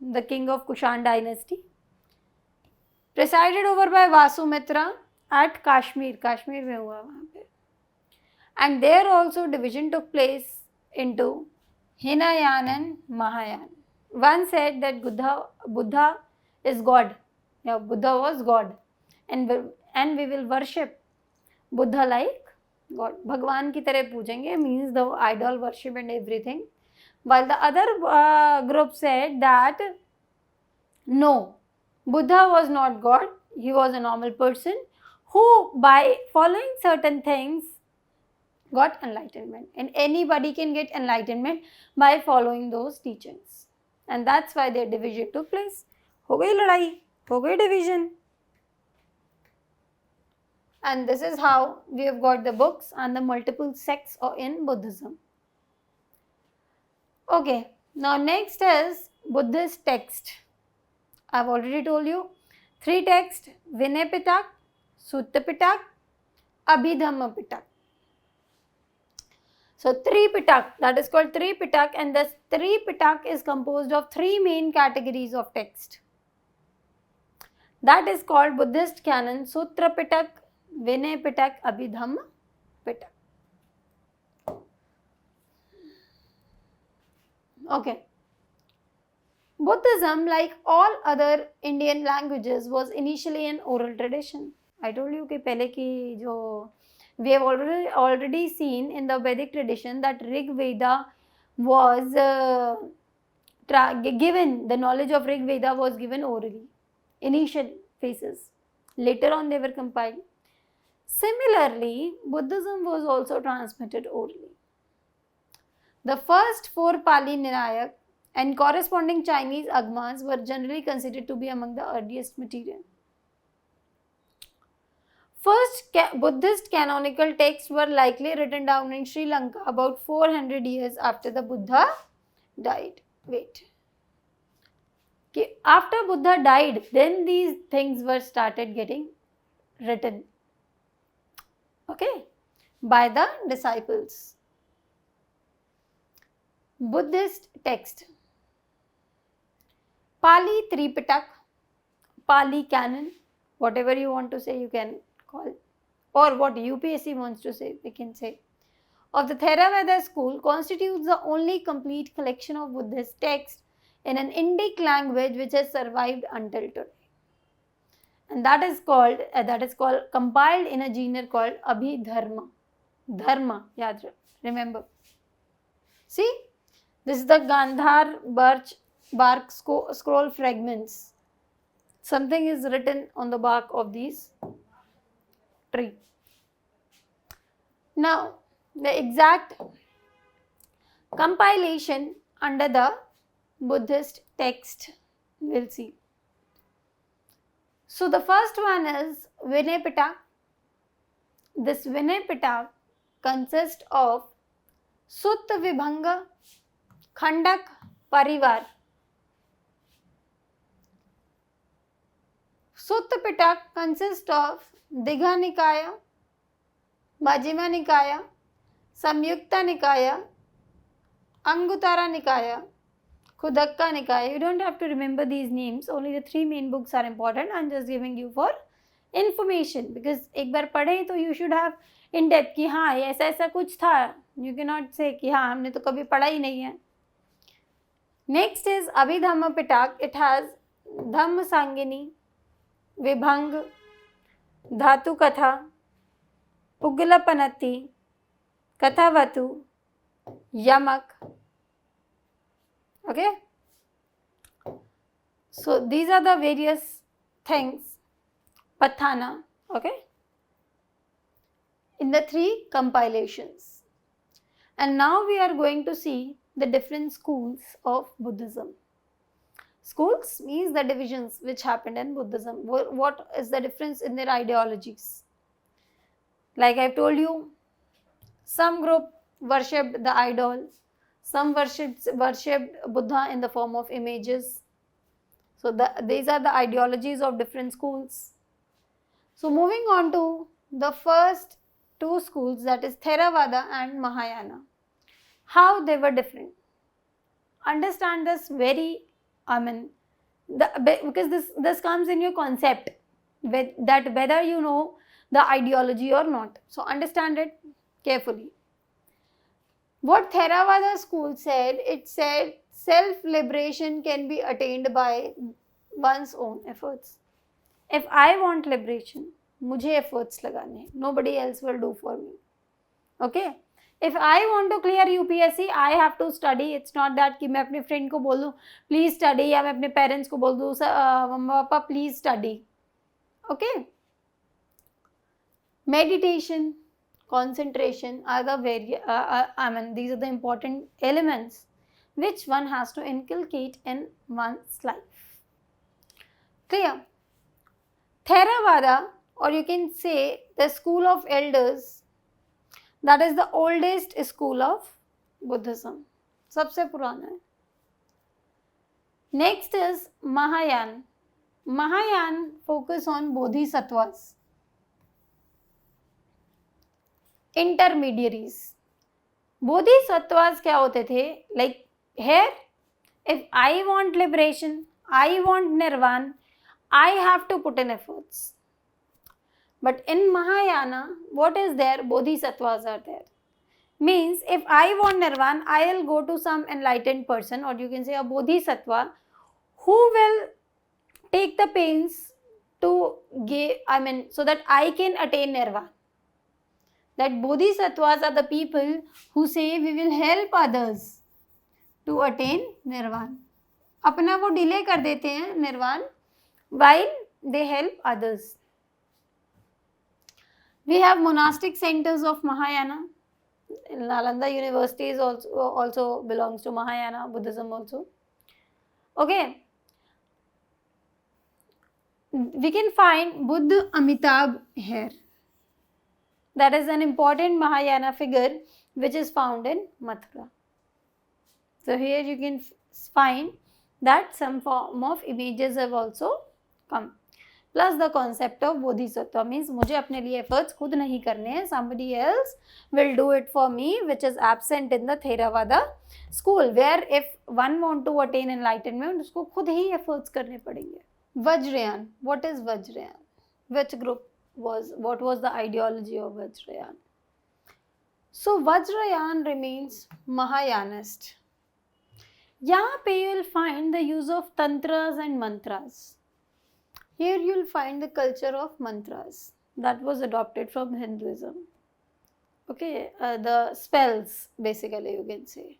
[SPEAKER 1] the king of Kushan dynasty, presided over by Vasumitra at Kashmir. Kashmir में हुआ वहाँ पे. And there also division took place into Hinayan and Mahayan. One said that Buddha is God. Yeah, Buddha was God. And we will worship Buddha like God, भगवान की तरह पूजेंगे, means the idol worship and everything. While the other group said that no, Buddha was not God, he was a normal person who by following certain things got enlightenment, and anybody can get enlightenment by following those teachings, and that's why their division took place. हो गई लड़ाई, हो गई division. And this is how we have got the books and the multiple sects in Buddhism. Okay, now next is Buddhist text. I've already told you 3 texts: Vinay Pitak, Sutta Pitak, Abhidhamma Pitak. So 3 Pitak, that is called 3 Pitak, and this 3 Pitak is composed of 3 main categories of text. That is called Buddhist canon: Sutra Pitak, Vinay Pitak, Abhidhamma Pitak. Okay. Buddhism, like all other Indian languages, was initially an oral tradition. I told you कि पहले की जो we have already seen in the Vedic tradition that Rig Veda was given, the knowledge of Rig Veda was given orally, initial phases. Later on they were compiled. Similarly, Buddhism was also transmitted orally. The first 4 Pali Nirayak and corresponding Chinese Agmas were generally considered to be among the earliest material. First Buddhist canonical texts were likely written down in Sri Lanka about 400 years after the Buddha died. Wait. Okay. After Buddha died, then these things were started getting written. Okay. By the disciples. Buddhist text. Pali Tripitak, Pali canon, whatever you want to say you can call, or what UPSC wants to say, we can say, of the Theravada school constitutes the only complete collection of Buddhist texts in an Indic language which has survived until today. And that is called compiled in a genre called Abhidharma. Dharma, yaad remember. See, this is the Gandhar bark scroll fragments. Something is written on the bark of these tree. Now, the exact compilation under the Buddhist text, we'll see. So, the first one is Vinay Pitak. This Vinay Pitak consists of Sutta Vibhanga, Khandak, Parivar. Sutta Pitak consists of Digha Nikaya, Majjhima Nikaya, Samyukta Nikaya, Anguttara Nikaya, Khuddaka Nikaya. You don't have to remember these names, only the 3 main books are important. I'm just giving you for information because एक बार पढ़े तो you should have in depth कि हाँ ऐसा ऐसा कुछ था. You cannot say कि हाँ हमने तो कभी पढ़ा ही नहीं है. Next is Abhidhamma Pitak. It has Dhamma Sangini, Vibhang, Dhatu Katha, Pugla Panati, Kathavatu, Yamak. Okay. So these are the various things. Pathana. Okay. In the 3 compilations. And now we are going to see the different schools of Buddhism. Schools means the divisions which happened in Buddhism. What is the difference in their ideologies? Like I told you, some group worshipped the idol, some worshipped Buddha in the form of images. So these are the ideologies of different schools. So moving on to the first 2 schools, that is Theravada and Mahayana. How they were different. Understand this very, because this comes in your concept that whether you know the ideology or not. So understand it carefully. What Theravada school said, it said self-liberation can be attained by one's own efforts. If I want liberation, मुझे efforts लगाने, nobody else will do for me. Okay, if I want to clear UPSC, I have to study. It's not that कि मैं अपने friend को बोल दूँ please study, या मैं अपने parents को बोल दूँ मम्मा पापा please study. Okay, meditation, concentration are the these are the important elements which one has to inculcate in one's life. Clear? Theravada, or you can say the school of elders, that is the oldest school of Buddhism. सबसे पुराना है. Next is Mahayana. Mahayana focus on bodhisattvas, intermediaries. Bodhisattvas क्या होते थे? Like here, if I want liberation, I want nirvana, I have to put in efforts. But in Mahayana, what is there? Bodhisattvas are there. Means if I want nirvana, I will go to some enlightened person, or you can say a bodhisattva, who will take the pains to give, so that I can attain nirvana. That bodhisattvas are the people who say we will help others to attain nirvana. अपना वो delay कर देते हैं nirvana while they help others. We have monastic centers of Mahayana. Nalanda University is also belongs to Mahayana Buddhism also. Okay. We can find Buddha Amitabh here. That is an important Mahayana figure which is found in Mathura. So here you can find that some form of images have also come. Plus the concept of bodhisattva means मुझे अपने लिए efforts खुद नहीं करने हैं, somebody else will do it for me, which is absent in the Theravada school, where if one want to attain enlightenment, उसको खुद ही efforts करने पड़ेंगे. Vajrayana. What is Vajrayana? Which group was, what was the ideology of Vajrayana? So Vajrayana remains Mahayanist. यहाँ पे you will find the use of tantras and mantras. Here you will find the culture of mantras that was adopted from Hinduism. Okay, the spells basically you can say.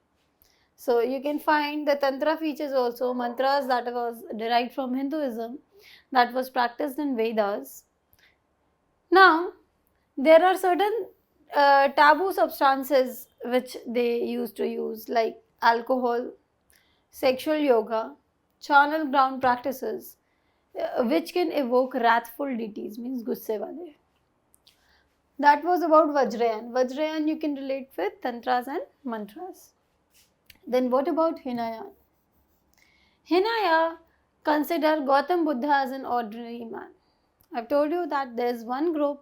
[SPEAKER 1] So you can find the tantra features also, mantras that was derived from Hinduism, that was practiced in Vedas. Now, there are certain taboo substances which they used to use, like alcohol, sexual yoga, charnel ground practices, which can evoke wrathful deities, means gusse wale. That was about Vajrayana. Vajrayana you can relate with tantras and mantras. Then what about Hinayana? Hinaya consider Gautam Buddha as an ordinary man. I've told you that there is one group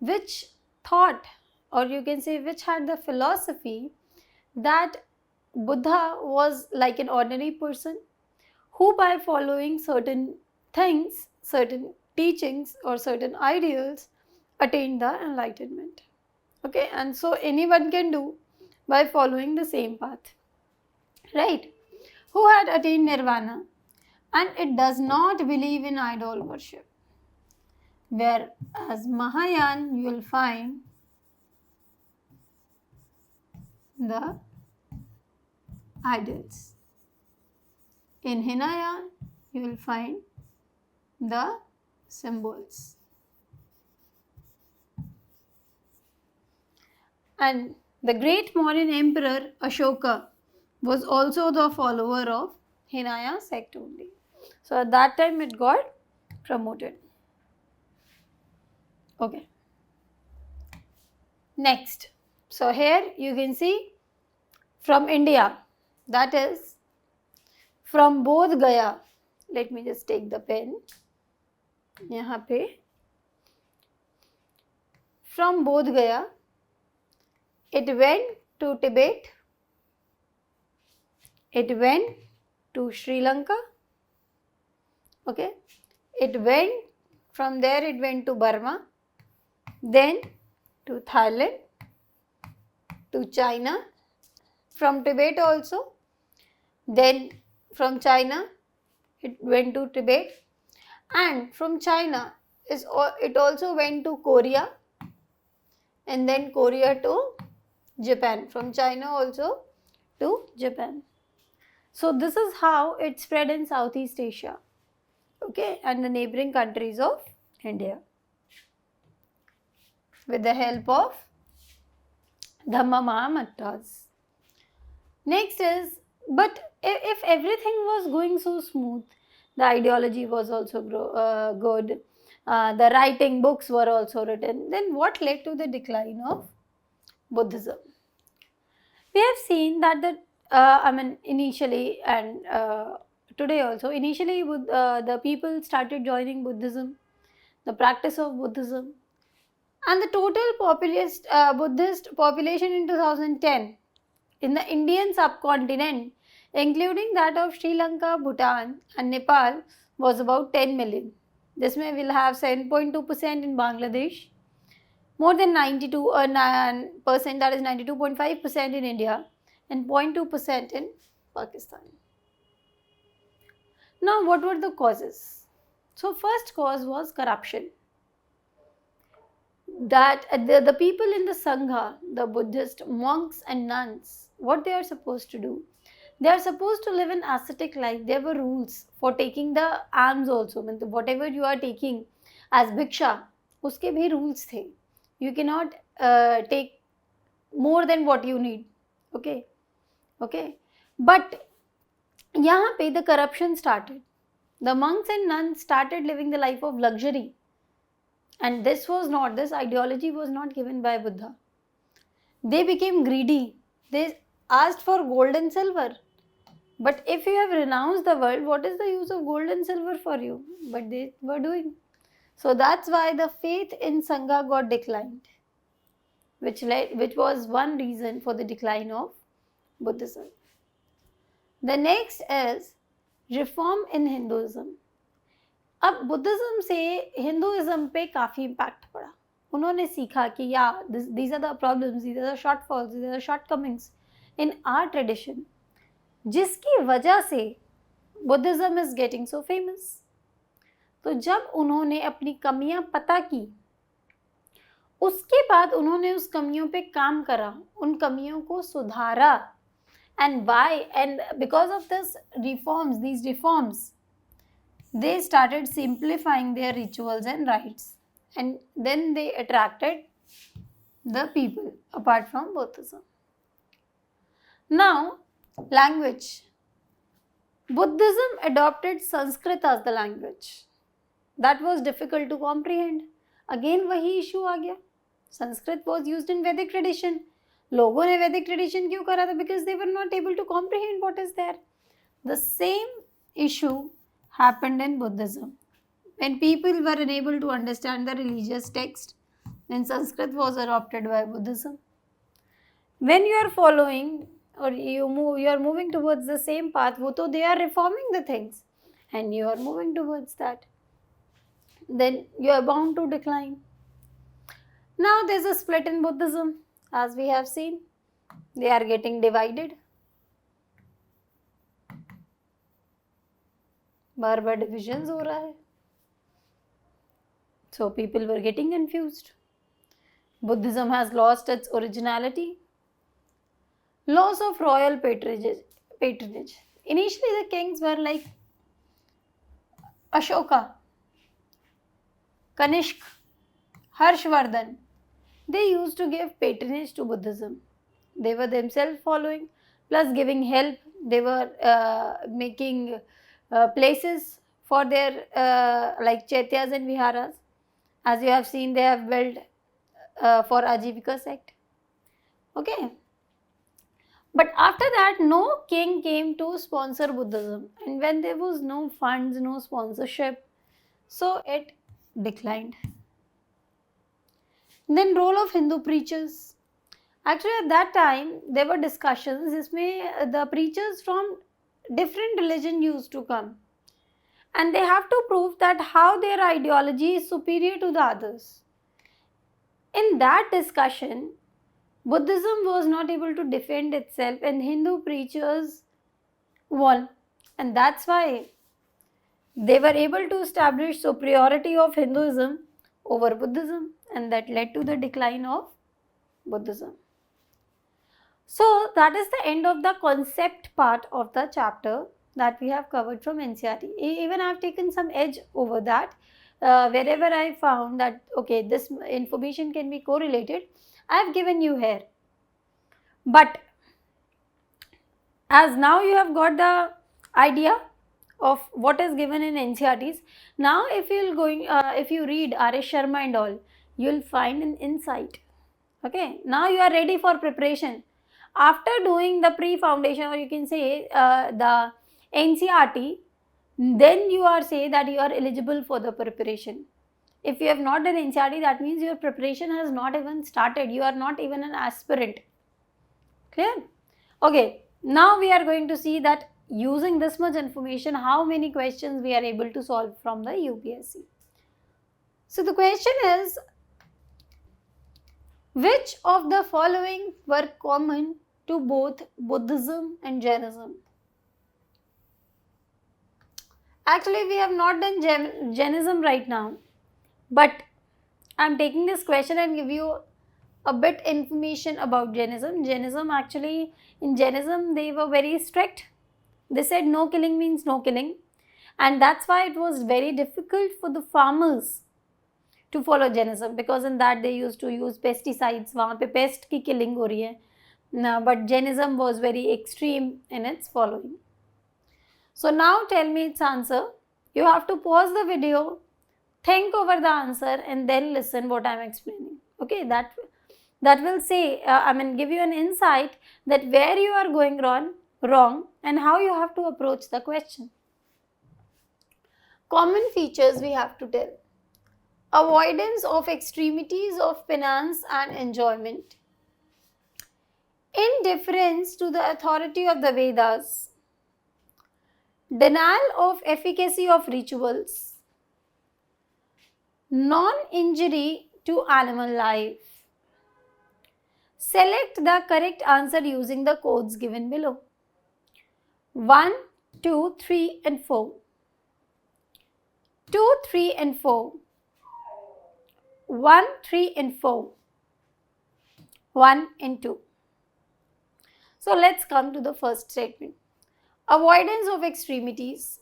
[SPEAKER 1] which thought, or you can say which had the philosophy that Buddha was like an ordinary person who by following certain things, certain teachings or certain ideals attained the enlightenment. Okay, and so anyone can do by following the same path. Right? Who had attained nirvana and it does not believe in idol worship. Whereas Mahayana you will find the idols. In Hinayana you will find the symbols. And the great modern emperor Ashoka was also the follower of Hinaya sect only. So at that time it got promoted. Okay. Next. So here you can see from India, that is from Bodh Gaya. Let me just take the pen. यहाँ पे from Bodh Gaya, it went to Tibet, it went to Sri Lanka, okay, it went, from there it went to Burma, then to Thailand, to China, from Tibet also, then from China it went to Tibet, and from China it also went to Korea, and then Korea to Japan, from China also to Japan. So this is how it spread in Southeast Asia, okay, and the neighboring countries of India with the help of Dhamma Mahamattas. Next is, but if everything was going so smooth, the ideology was also good, the writing books were also written, then what led to the decline of Buddhism? We have seen that initially and today also, initially the people started joining Buddhism, the practice of Buddhism, and the total Buddhist population in 2010 in the Indian subcontinent, including that of Sri Lanka, Bhutan and Nepal, was about 10 million. This may will have 7.2% in Bangladesh, more than 92% that is 92.5% in India, and 0.2% in Pakistan. Now what were the causes? So first cause was corruption. That the people in the Sangha, the Buddhist monks and nuns, what they are supposed to do? They are supposed to live an ascetic life. There were rules for taking the alms also. Whatever you are taking as bhiksha, uske bhi rules the. You cannot take more than what you need. Okay. But yahan pe the corruption started. The monks and nuns started living the life of luxury. And this ideology was not given by Buddha. They became greedy. They asked for gold and silver. But if you have renounced the world, what is the use of gold and silver for you? But they were doing. So that's why the faith in Sangha got declined, which was one reason for the decline of Buddhism. The next is reform in Hinduism. अब Buddhism से Hinduism पे काफ़ी impact पड़ा. उन्होंने सीखा कि these are the problems, these are the shortfalls, these are the shortcomings in our tradition, जिसकी वजह से Buddhism is getting so famous. तो जब उन्होंने अपनी कमियां पता की, उसके बाद उन्होंने उस कमियों पे काम करा, उन कमियों को सुधारा, and because of these reforms, they started simplifying their rituals and rites, and then they attracted the people apart from Buddhism. Now, language. Buddhism adopted Sanskrit as the language. That was difficult to comprehend. Again, वही issue आ गया. Sanskrit was used in Vedic tradition. लोगों ने Vedic tradition क्यों करा था? Because they were not able to comprehend what is there. The same issue happened in Buddhism. When people were unable to understand the religious text, then Sanskrit was adopted by Buddhism. When you are following or you are moving towards the same path, they are reforming the things and you are moving towards that, then you are bound to decline. Now there is a split in Buddhism, as we have seen. They are getting divided. Bar divisions हो रहा है. So people were getting confused. Buddhism has lost its originality. Loss of royal patronage. Initially the kings were like Ashoka, Kanishk, Harshvardhan. They used to give patronage to Buddhism. They were themselves following, plus giving help. They were making places for their like chaityas and viharas. As you have seen, they have built for Ajivika sect. Okay. But after that, no king came to sponsor Buddhism. And when there was no funds, no sponsorship, so it declined. Then role of Hindu preachers. Actually, at that time, there were discussions. The preachers from different religion used to come. And they have to prove that how their ideology is superior to the others. In that discussion, Buddhism was not able to defend itself and Hindu preachers won. And that's why they were able to establish superiority of Hinduism over Buddhism, and that led to the decline of Buddhism. So that is the end of the concept part of the chapter that we have covered from NCERT. Even I have taken some edge over that. Wherever I found that, okay, this information can be correlated, I have given you here. But as now you have got the idea of what is given in NCERTs, now if you read R.S. Sharma and all, you will find an insight. Okay, now you are ready for preparation. After doing the pre-foundation, or you can say the NCERT, then you are say that you are eligible for the preparation. If you have not done NCERT, that means your preparation has not even started. You are not even an aspirant. Clear? Okay, now we are going to see that using this much information, how many questions we are able to solve from the UPSC. So the question is, which of the following were common to both Buddhism and Jainism? Actually, we have not done Jainism right now, but I am taking this question and give you a bit information about Jainism. Jainism, actually, in Jainism they were very strict. They said no killing means no killing, and that's why it was very difficult for the farmers to follow Jainism, because in that they used to use pesticides. वहाँ पे pest की killing हो रही है. But Jainism was very extreme in its following. So now tell me its answer. You have to pause the video, think over the answer, and then listen what I am explaining. Okay, that will say, give you an insight that where you are going wrong and how you have to approach the question. Common features we have to tell. Avoidance of extremities of penance and enjoyment. Indifference to the authority of the Vedas. Denial of efficacy of rituals. Non-injury to animal life. Select the correct answer using the codes given below. 1, 2, 3 and 4. 2, 3 and 4. 1, 3 and 4. 1 and 2. So let's come to the first statement. Avoidance of extremities.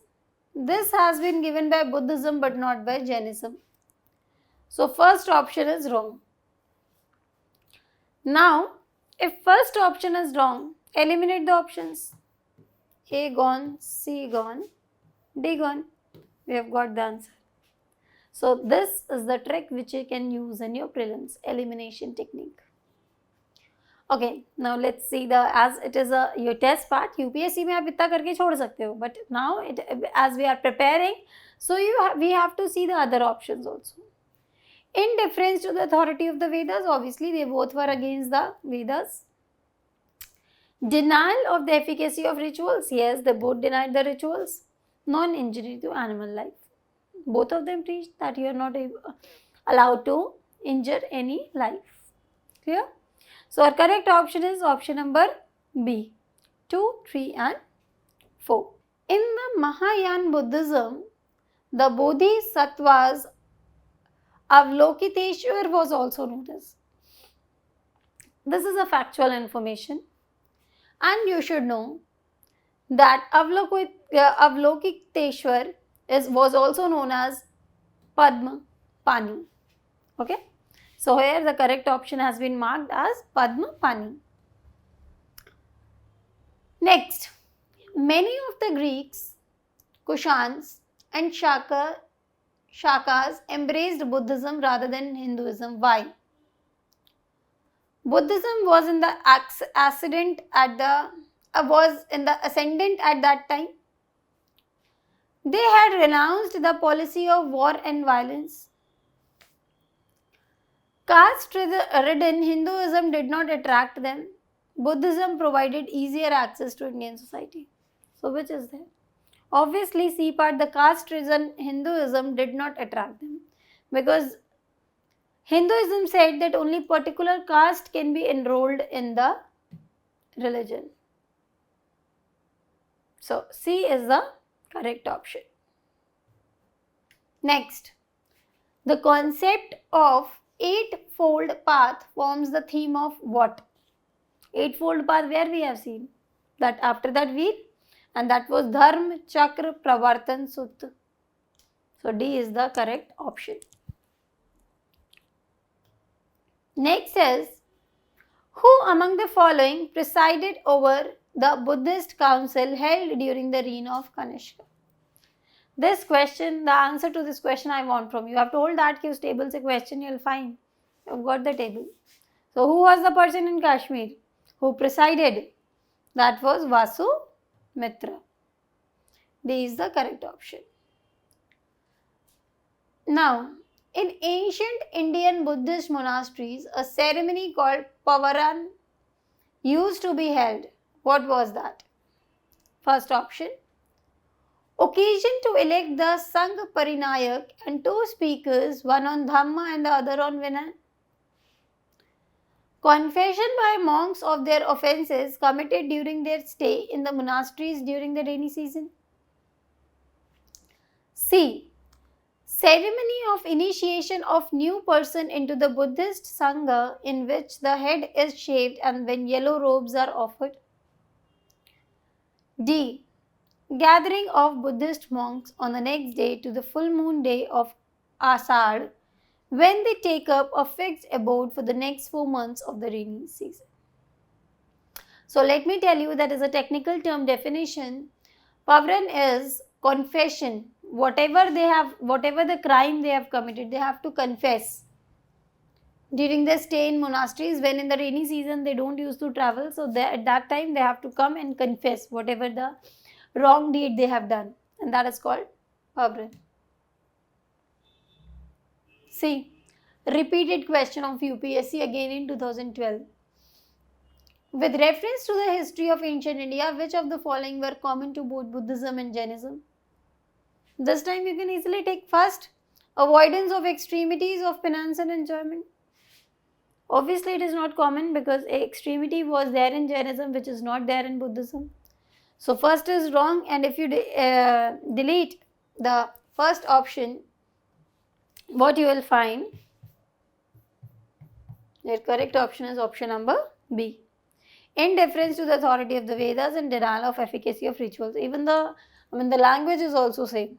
[SPEAKER 1] This has been given by Buddhism but not by Jainism. So first option is wrong. Now, if first option is wrong, eliminate the options. A gone, C gone, D gone. We have got the answer. So this is the trick which you can use in your prelims, elimination technique. Okay, now let's see as it is your test part. UPSC में आप इतना करके छोड़ सकते हो, but now as we are preparing, so we have to see the other options also. Indifference to the authority of the Vedas, obviously they both were against the Vedas. Denial of the efficacy of rituals, yes, they both denied the rituals. Non-injury to animal life, both of them preached that you are not allowed to injure any life. Clear? So our correct option is option number B, 2, 3 and 4. In the Mahayana Buddhism, the Bodhisattvas Avalokiteshwar was also known as. This is a factual information, and you should know that Avalokiteshwar was also known as Padma Pani. Okay, so here the correct option has been marked as Padma Pani. Next, many of the Greeks, Kushans and Shakas embraced Buddhism rather than Hinduism. Why? Buddhism was in the ascendant at that time. They had renounced the policy of war and violence. Caste-ridden Hinduism did not attract them. Buddhism provided easier access to Indian society. So which is there? Obviously, C part, the caste-ridden Hinduism did not attract them, because Hinduism said that only particular caste can be enrolled in the religion. So C is the correct option. Next, the concept of Eightfold path forms the theme of what? Eightfold path, where we have seen that after that wheel, and that was Dharma Chakra Pravartan Sutta. So D is the correct option. Next is, who among the following presided over the Buddhist council held during the reign of Kanishka? This question, the answer to this question I want from you. I have told that कि उस table से question you will find. You have got the table. So who was the person in Kashmir who presided? That was Vasumitra. D is the correct option. Now, in ancient Indian Buddhist monasteries, a ceremony called Pavaran used to be held. What was that? First option, occasion to elect the Sangha Parinayak and two speakers, one on Dhamma and the other on Vinaya. Confession by monks of their offences committed during their stay in the monasteries during the rainy season. C. Ceremony of initiation of new person into the Buddhist Sangha, in which the head is shaved and when yellow robes are offered. D. Gathering of Buddhist monks on the next day to the full moon day of Asad, when they take up a fixed abode for the next 4 months of the rainy season. So let me tell you, that is a technical term definition. Pavaran is confession. Whatever the crime they have committed, they have to confess during their stay in monasteries. When in the rainy season they don't used to travel, so at that time they have to come and confess whatever the wrong deed they have done, and that is called Pavaran. See, repeated question of UPSC again in 2012. With reference to the history of ancient India, which of the following were common to both Buddhism and Jainism? This time you can easily take first, avoidance of extremities of penance and enjoyment. Obviously it is not common because extremity was there in Jainism which is not there in Buddhism. So first is wrong, and if you delete the first option, what you will find, the correct option is option number B. Indifference to the authority of the Vedas and denial of efficacy of rituals. Even the language is also same.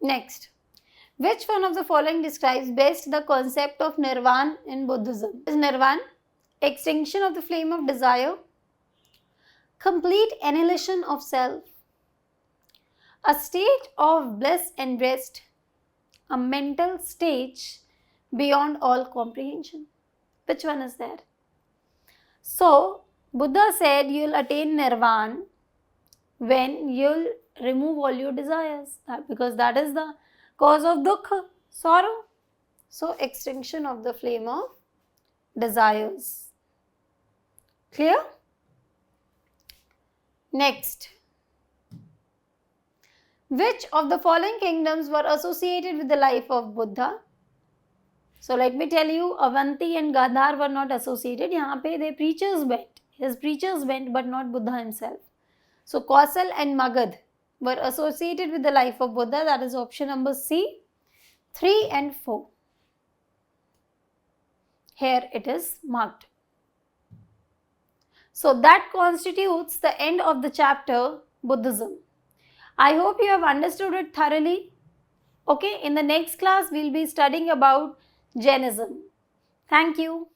[SPEAKER 1] Next, which one of the following describes best the concept of nirvana in Buddhism? Is nirvana extinction of the flame of desire, complete annihilation of self, a state of bliss and rest, a mental stage beyond all comprehension? Which one is there? So, Buddha said you will attain nirvana when you will remove all your desires, because that is the cause of dukkha, sorrow. So, extinction of the flame of desires. Clear? Next, which of the following kingdoms were associated with the life of Buddha? So let me tell you, Avanti and Gandhar were not associated. यहाँ पे their preachers went. His preachers went, but not Buddha himself. So Kausal and Magad were associated with the life of Buddha. That is option number C, 3 and 4. Here it is marked. So that constitutes the end of the chapter Buddhism. I hope you have understood it thoroughly. Okay, in the next class we will be studying about Jainism. Thank you.